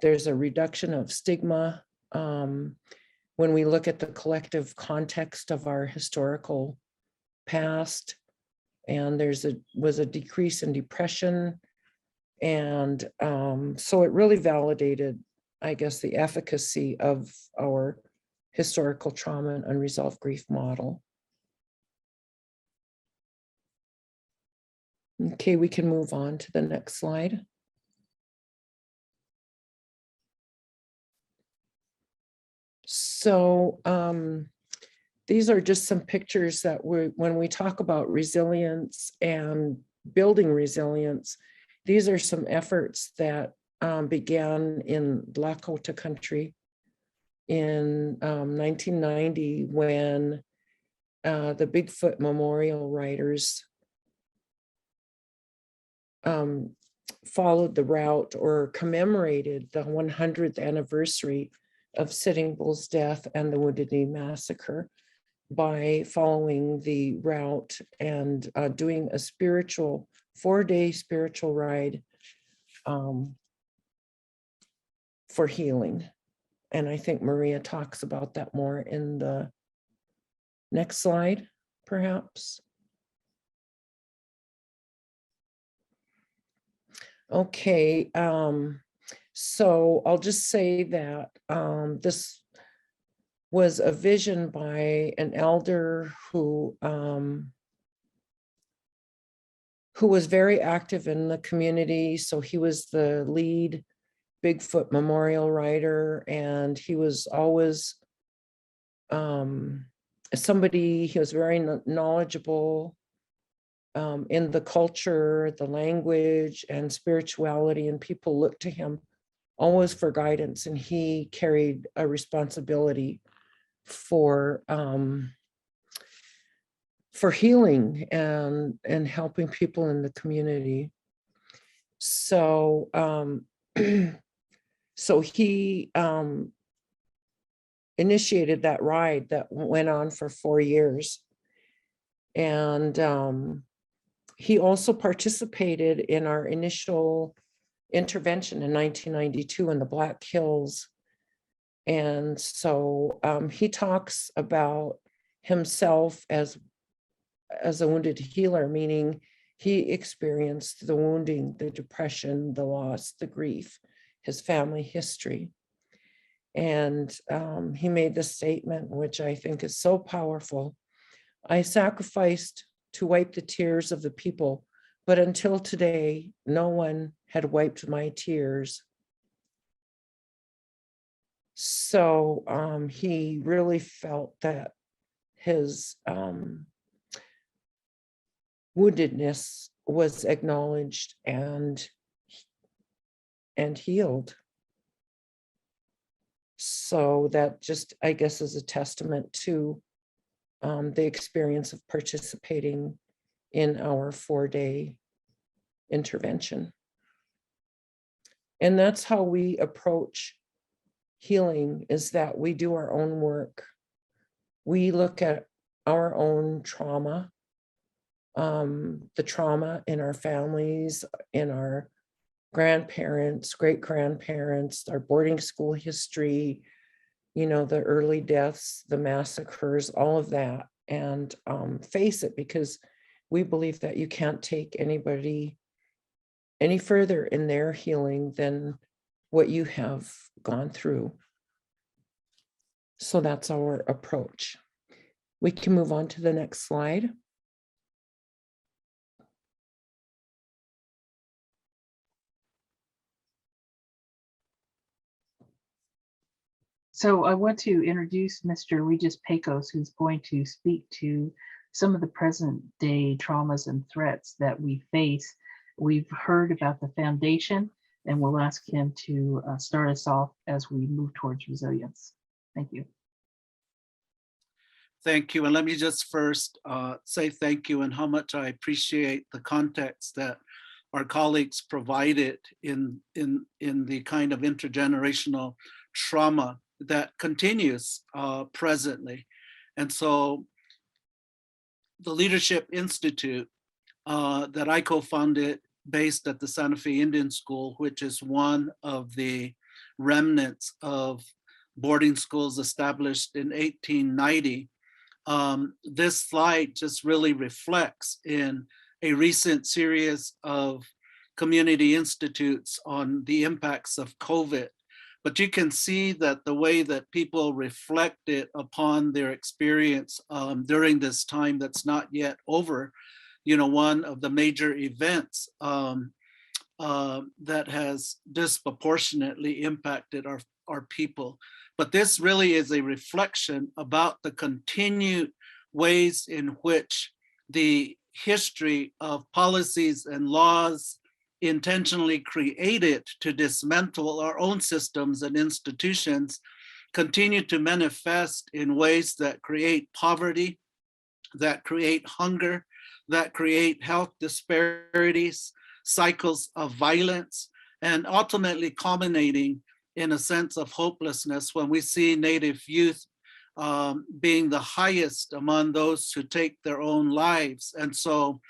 There's a reduction of stigma. When we look at the collective context of our historical past, and was a decrease in depression. And so it really validated I guess, the efficacy of our historical trauma and unresolved grief model. Okay, we can move on to the next slide. So these are just some pictures that when we talk about resilience and building resilience, these are some efforts that began in Lakota country in 1990 when the Bigfoot memorial writers followed the route or commemorated the 100th anniversary of Sitting Bull's death and the Wounded Knee Massacre by following the route and doing a 4-day spiritual ride for healing. And I think Maria talks about that more in the next slide, perhaps. Okay, so I'll just say that this was a vision by an elder who was very active in the community. So he was the lead Bigfoot memorial writer, and he was always somebody, he was very knowledgeable in the culture, the language, and spirituality, and people looked to him always for guidance, and he carried a responsibility for healing and helping people in the community. So so he initiated that ride that went on for 4 years. And he also participated in our initial intervention in 1992 in the Black Hills. And so he talks about himself as a wounded healer, meaning he experienced the wounding, the depression, the loss, the grief, his family history. And he made this statement, which I think is so powerful. I sacrificed to wipe the tears of the people, but until today, no one had wiped my tears. So he really felt that his woundedness was acknowledged and healed. So that just, I guess, is a testament to the experience of participating in our 4-day intervention. And that's how we approach healing, is that we do our own work. We look at our own trauma, the trauma in our families, in our grandparents, great-grandparents, our boarding school history, you know, the early deaths, the massacres, all of that, and face it, because we believe that you can't take anybody any further in their healing than what you have gone through. So that's our approach. We can move on to the next slide. So I want to introduce Mr. Regis Pecos, who's going to speak to some of the present day traumas and threats that we face. We've heard about the foundation, and we'll ask him to start us off as we move towards resilience. Thank you. Thank you. And let me just first say thank you and how much I appreciate the context that our colleagues provided in the kind of intergenerational trauma that continues presently. And so the Leadership Institute that I co-founded, based at the Santa Fe Indian School, which is one of the remnants of boarding schools established in 1890, this slide just really reflects in a recent series of community institutes on the impacts of COVID, but you can see that the way that people reflected upon their experience during this time that's not yet over, one of the major events that has disproportionately impacted our people. But this really is a reflection about the continued ways in which the history of policies and laws intentionally created to dismantle our own systems and institutions continue to manifest in ways that create poverty, that create hunger, that create health disparities, cycles of violence, and ultimately culminating in a sense of hopelessness when we see Native youth being the highest among those who take their own lives. And so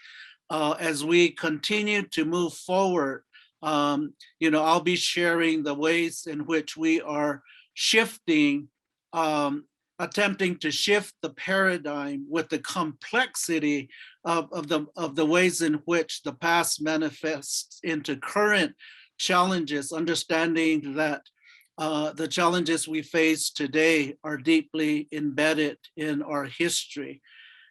as we continue to move forward, I'll be sharing the ways in which we are shifting, attempting to shift the paradigm with the complexity of the ways in which the past manifests into current challenges, understanding that the challenges we face today are deeply embedded in our history.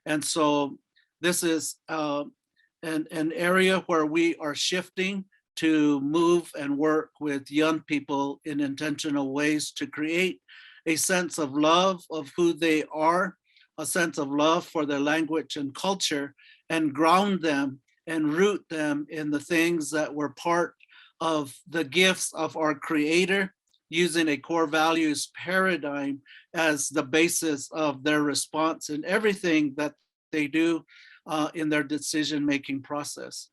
And so this is an area where we are shifting to move and work with young people in intentional ways to create a sense of love of who they are, a sense of love for their language and culture, and ground them and root them in the things that were part of the gifts of our Creator, using a core values paradigm as the basis of their response in everything that they do in their decision-making process.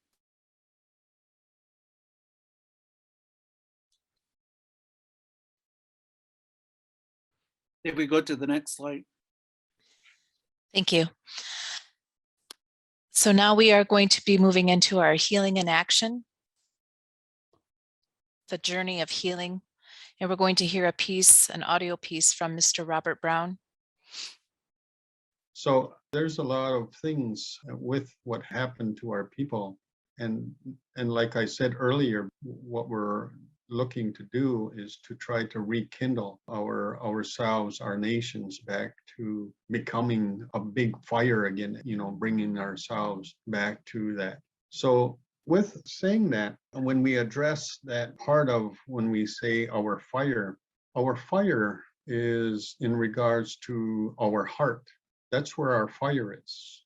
If we go to the next slide. Thank you. So now we are going to be moving into our healing in action, the journey of healing. And we're going to hear a piece, an audio piece from Mr. Robert Brown. So there's a lot of things with what happened to our people. And like I said earlier, what we're looking to do is to try to rekindle ourselves, our nations back to becoming a big fire again, bringing ourselves back to that. So with saying that, when we address that part of when we say our fire is in regards to our heart. That's where our fire is,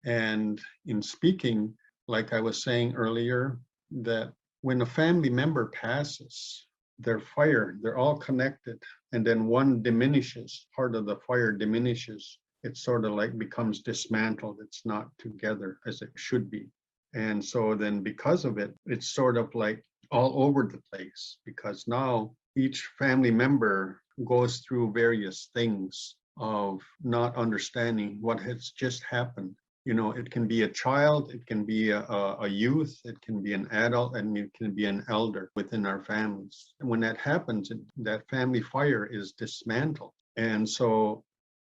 And in speaking, like I was saying earlier, that when a family member passes, their fire, they're all connected, and then one diminishes, part of the fire diminishes. It sort of like becomes dismantled. It's not together as it should be. And so then because of it, it's sort of like all over the place, because now each family member goes through various things of not understanding what has just happened. It can be a child, it can be a youth, it can be an adult, and it can be an elder within our families. And when that happens, that family fire is dismantled. And so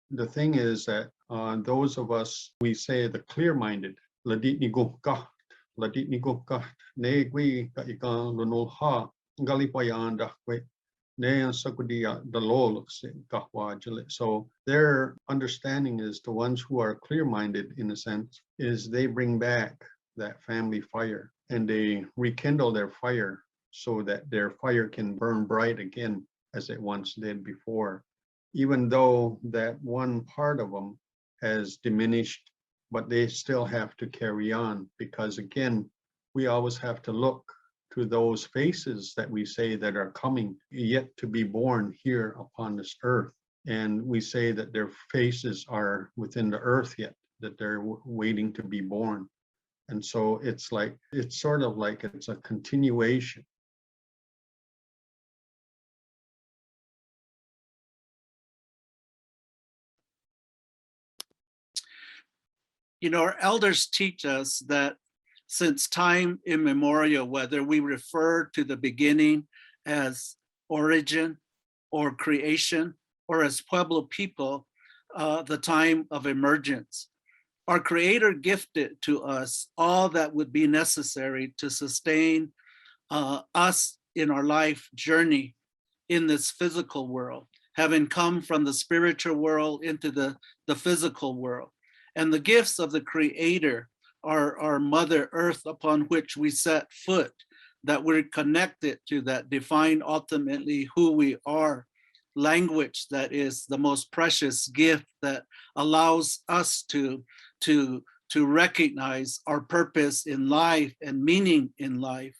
the thing is that those of us, we say the clear-minded, ladit ni gukah, negwi ka ikan lunul ha, galipayanda kwe. So their understanding is the ones who are clear-minded, in a sense, is they bring back that family fire and they rekindle their fire so that their fire can burn bright again as it once did before, even though that one part of them has diminished, but they still have to carry on, because again, we always have to look to those faces that we say that are coming yet to be born here upon this earth. And we say that their faces are within the earth yet, that they're waiting to be born. And so it's sort of like it's a continuation. Our elders teach us that since time immemorial, whether we refer to the beginning as origin or creation, or as Pueblo people, the time of emergence, our Creator gifted to us all that would be necessary to sustain us in our life journey in this physical world, having come from the spiritual world into the physical world. And the gifts of the Creator are our Mother Earth upon which we set foot, that we're connected to, that define ultimately who we are. Language that is the most precious gift that allows us to recognize our purpose in life and meaning in life,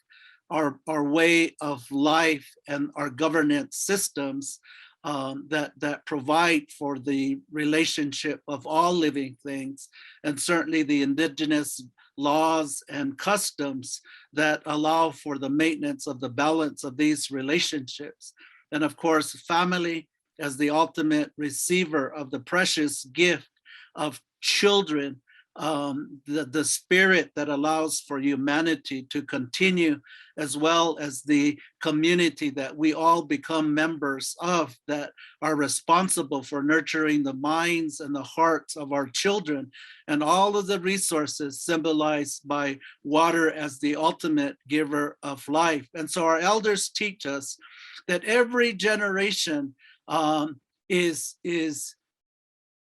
our way of life and our governance systems that provide for the relationship of all living things, and certainly the indigenous laws and customs that allow for the maintenance of the balance of these relationships. And of course, family as the ultimate receiver of the precious gift of children, the spirit that allows for humanity to continue, as well as the community that we all become members of, that are responsible for nurturing the minds and the hearts of our children, and all of the resources symbolized by water as the ultimate giver of life. And so our elders teach us that every generation is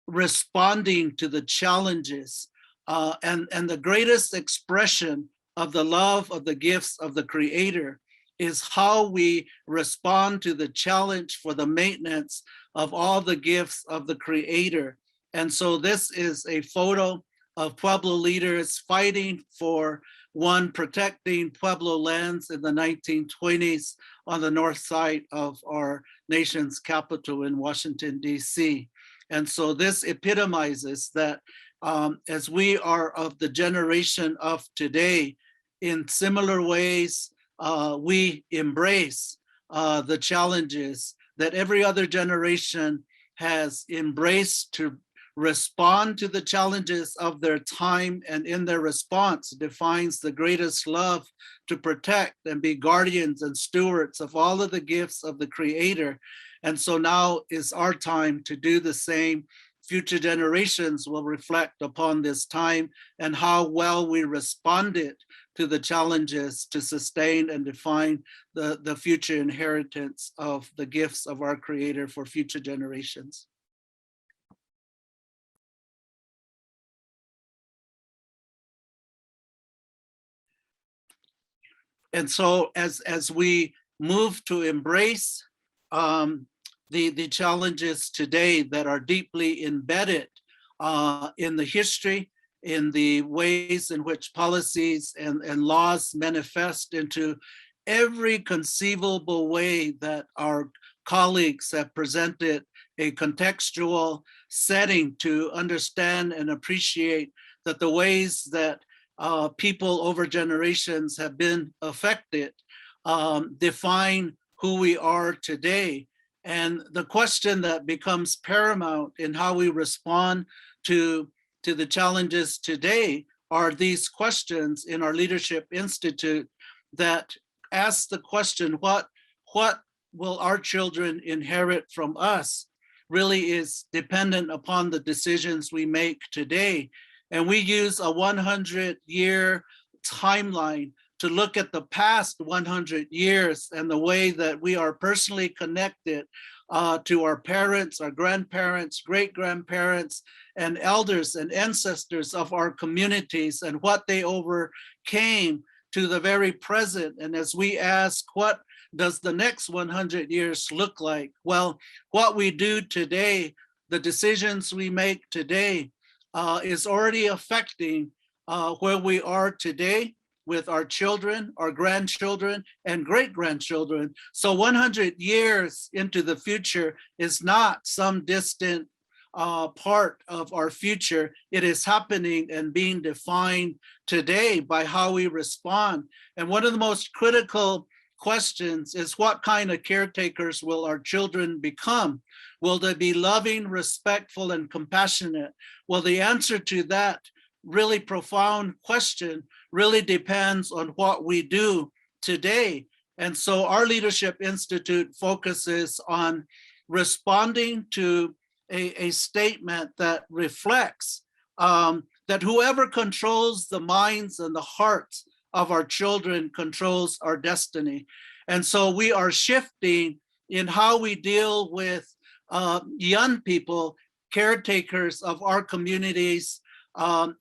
responding to the challenges and the greatest expression of the love of the gifts of the Creator is how we respond to the challenge for the maintenance of all the gifts of the Creator. And so this is a photo of Pueblo leaders fighting for protecting Pueblo lands in the 1920s on the north side of our nation's capital in Washington, D.C. And so this epitomizes that as we are of the generation of today, in similar ways, we embrace the challenges that every other generation has embraced to respond to the challenges of their time, and in their response defines the greatest love to protect and be guardians and stewards of all of the gifts of the Creator. And so now is our time to do the same. Future generations will reflect upon this time and how well we responded to the challenges to sustain and define the future inheritance of the gifts of our Creator for future generations. And so as we move to embrace the challenges today that are deeply embedded in the history, in the ways in which policies and laws manifest into every conceivable way that our colleagues have presented a contextual setting to understand and appreciate that the ways that people over generations have been affected define who we are today. And the question that becomes paramount in how we respond to the challenges today are these questions in our Leadership Institute that ask the question, what will our children inherit from us, really is dependent upon the decisions we make today. And we use a 100-year timeline to look at the past 100 years and the way that we are personally connected to our parents, our grandparents, great-grandparents, and elders and ancestors of our communities, and what they overcame to the very present. And as we ask, what does the next 100 years look like? Well, what we do today, the decisions we make today, is already affecting where we are today with our children, our grandchildren, and great-grandchildren. So 100 years into the future is not some distant part of our future. It is happening and being defined today by how we respond. And one of the most critical questions is, what kind of caretakers will our children become? Will they be loving, respectful, and compassionate? Well, the answer to that really profound question really depends on what we do today. And so our Leadership Institute focuses on responding to a statement that reflects that whoever controls the minds and the hearts of our children controls our destiny. And so we are shifting in how we deal with young people, caretakers of our communities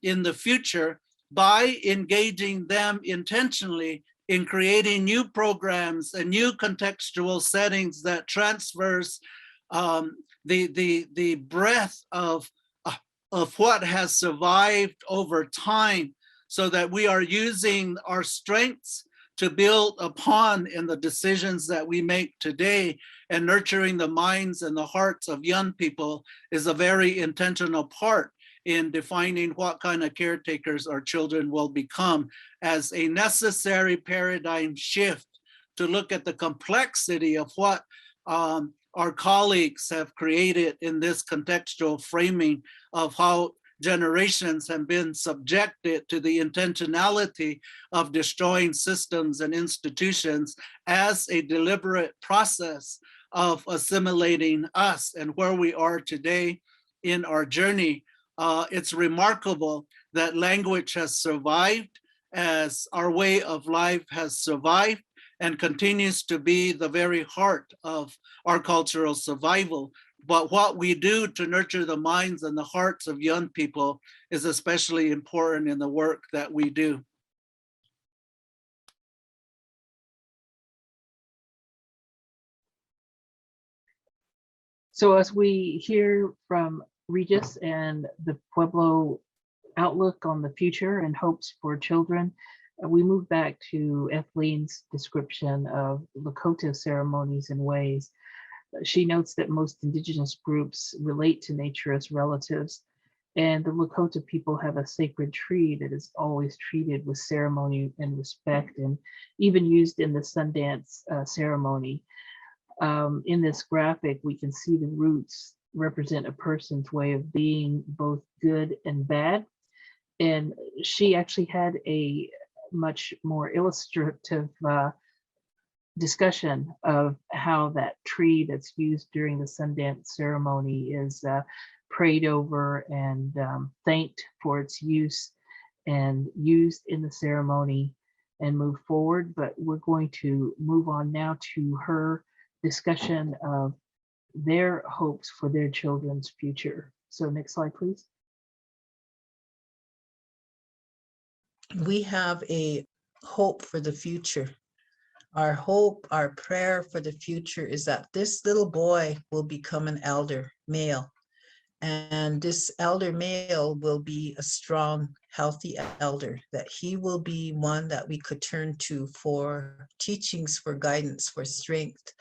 in the future, by engaging them intentionally in creating new programs and new contextual settings that transfers the breadth of what has survived over time, so that we are using our strengths to build upon in the decisions that we make today. And nurturing the minds and the hearts of young people is a very intentional part in defining what kind of caretakers our children will become, as a necessary paradigm shift to look at the complexity of what our colleagues have created in this contextual framing of how generations have been subjected to the intentionality of destroying systems and institutions as a deliberate process of assimilating us. And where we are today in our journey, it's remarkable that language has survived, as our way of life has survived and continues to be the very heart of our cultural survival. But what we do to nurture the minds and the hearts of young people is especially important in the work that we do. So as we hear from Regis and the Pueblo outlook on the future and hopes for children, we move back to Ethleen's description of Lakota ceremonies and ways. She notes that most indigenous groups relate to nature as relatives, and the Lakota people have a sacred tree that is always treated with ceremony and respect, and even used in the Sundance ceremony. In this graphic, we can see the roots represent a person's way of being both good and bad. And she actually had a much more illustrative discussion of how that tree that's used during the Sundance ceremony is prayed over and thanked for its use and used in the ceremony and move forward. But we're going to move on now to her discussion of their hopes for their children's future. So next slide, please. We have a hope for the future. Our hope, our prayer for the future is that this little boy will become an elder male. And this elder male will be a strong, healthy elder, that he will be one that we could turn to for teachings, for guidance, for strength,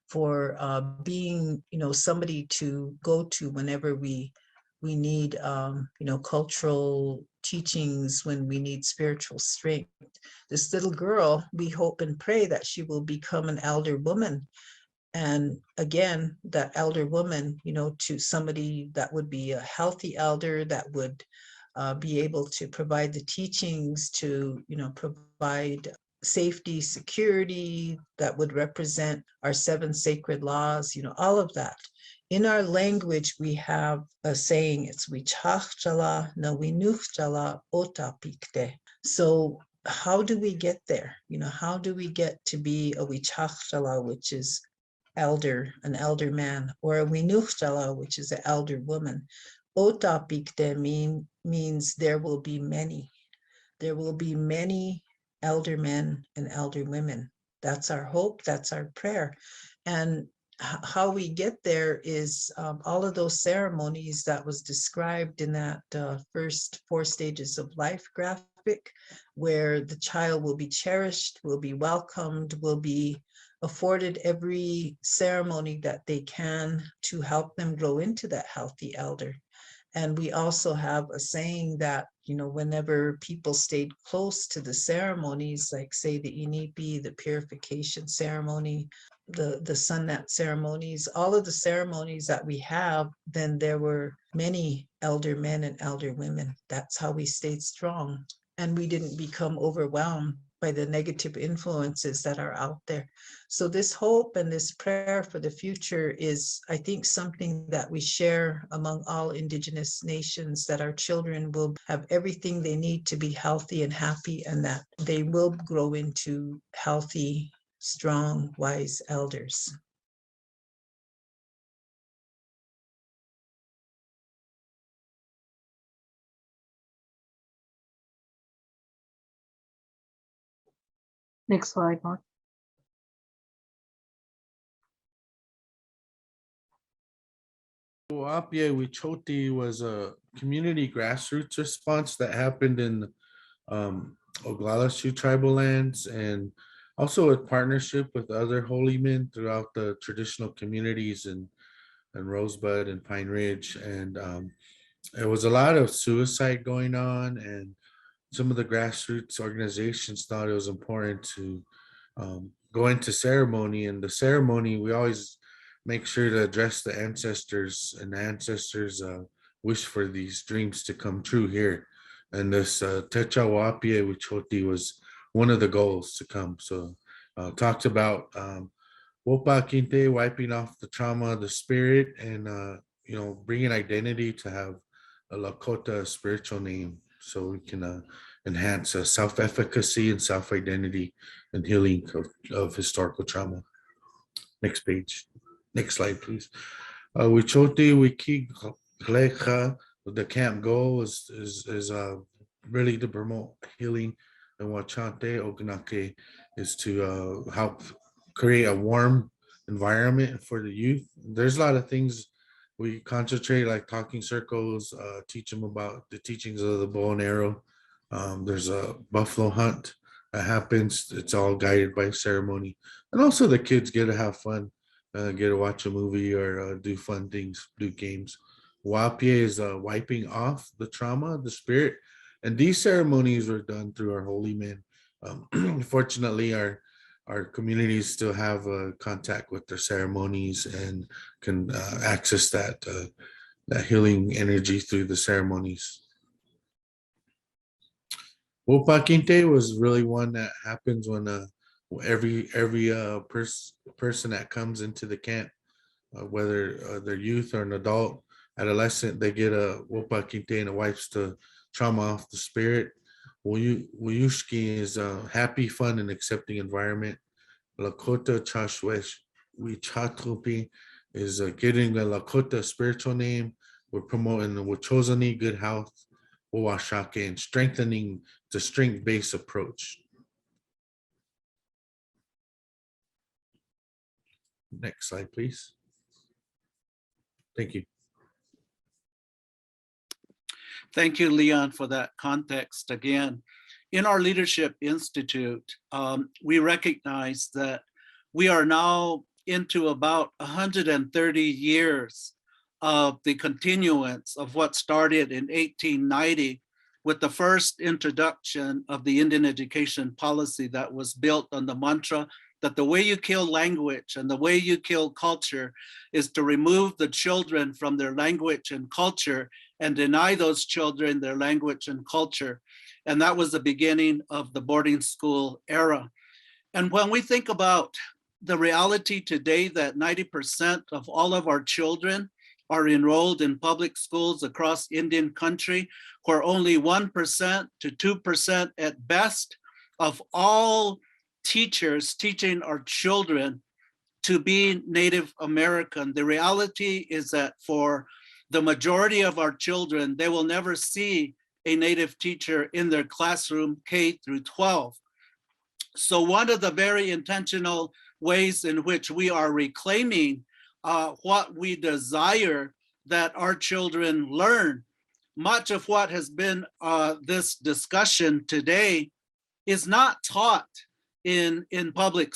for being, somebody to go to whenever we need, cultural teachings, when we need spiritual strength. This little girl, we hope and pray that she will become an elder woman. And again, that elder woman, to somebody that would be a healthy elder, that would be able to provide the teachings, to, provide safety, security, that would represent our 7 sacred laws, all of that. In our language, we have a saying, it's wichachchala na winuchchala otapikte. So how do we get there? How do we get to be a wichachchala, which is elder, an elder man, or a winuchchala, which is an elder woman? Otapikte means there will be many. There will be many elder men and elder women. That's our hope, that's our prayer. And how we get there is all of those ceremonies that was described in that first 4 stages of life graphic, where the child will be cherished, will be welcomed, will be afforded every ceremony that they can to help them grow into that healthy elder. And we also have a saying that, whenever people stayed close to the ceremonies, like say the Inipi, the purification ceremony, the Sundance ceremonies, all of the ceremonies that we have, then there were many elder men and elder women. That's how we stayed strong. And we didn't become overwhelmed by the negative influences that are out there. So this hope and this prayer for the future is, I think, something that we share among all Indigenous nations, that our children will have everything they need to be healthy and happy, and that they will grow into healthy, strong, wise elders. Next slide, Mark. Woapiye Wicoti was a community grassroots response that happened in Oglala tribal lands, and also a partnership with other holy men throughout the traditional communities and Rosebud and Pine Ridge. And there was a lot of suicide going on, and some of the grassroots organizations thought it was important to go into ceremony. And the ceremony, we always make sure to address the ancestors, and the ancestors wish for these dreams to come true here. And this Teca Woapiye Wicoti was one of the goals to come. So talked about Wopa Kinte, wiping off the trauma of the spirit, and bringing identity to have a Lakota spiritual name, so we can enhance self-efficacy and self-identity and healing of historical trauma. Next page. Next slide, please. Wicoti Wiki Glecha, the camp goal is really to promote healing, and Wachante Ognake is to help create a warm environment for the youth. There's a lot of things we concentrate, like talking circles, teach them about the teachings of the bow and arrow. There's a buffalo hunt that happens. It's all guided by ceremony. And also the kids get to have fun, get to watch a movie or do fun things, do games. Woapiye is wiping off the trauma, the spirit. And these ceremonies were done through our holy men. Fortunately, our communities still have contact with their ceremonies and can access that healing energy through the ceremonies. Wopa Kinte was really one that happens when every person that comes into the camp, whether they're youth or an adult, adolescent, they get a Wopa Kinte, and it wipes the trauma off the spirit. Wuyushki is a happy, fun, and accepting environment. Lakota Chashwesh Wichatupi is getting the Lakota spiritual name. We're promoting the Wachozani, good health, Wawashake, and strengthening the strength-based approach. Next slide, please. Thank you. Thank you, Leon, for that context again. In our Leadership Institute, we recognize that we are now into about 130 years of the continuance of what started in 1890 with the first introduction of the Indian education policy that was built on the mantra that the way you kill language and the way you kill culture is to remove the children from their language and culture and deny those children their language and culture. And that was the beginning of the boarding school era. And when we think about the reality today that 90% of all of our children are enrolled in public schools across Indian country, where only 1% to 2% at best of all teachers teaching our children to be Native American. The reality is that for the majority of our children, they will never see a Native teacher in their classroom K through 12. So one of the very intentional ways in which we are reclaiming what we desire that our children learn, much of what has been this discussion today is not taught in public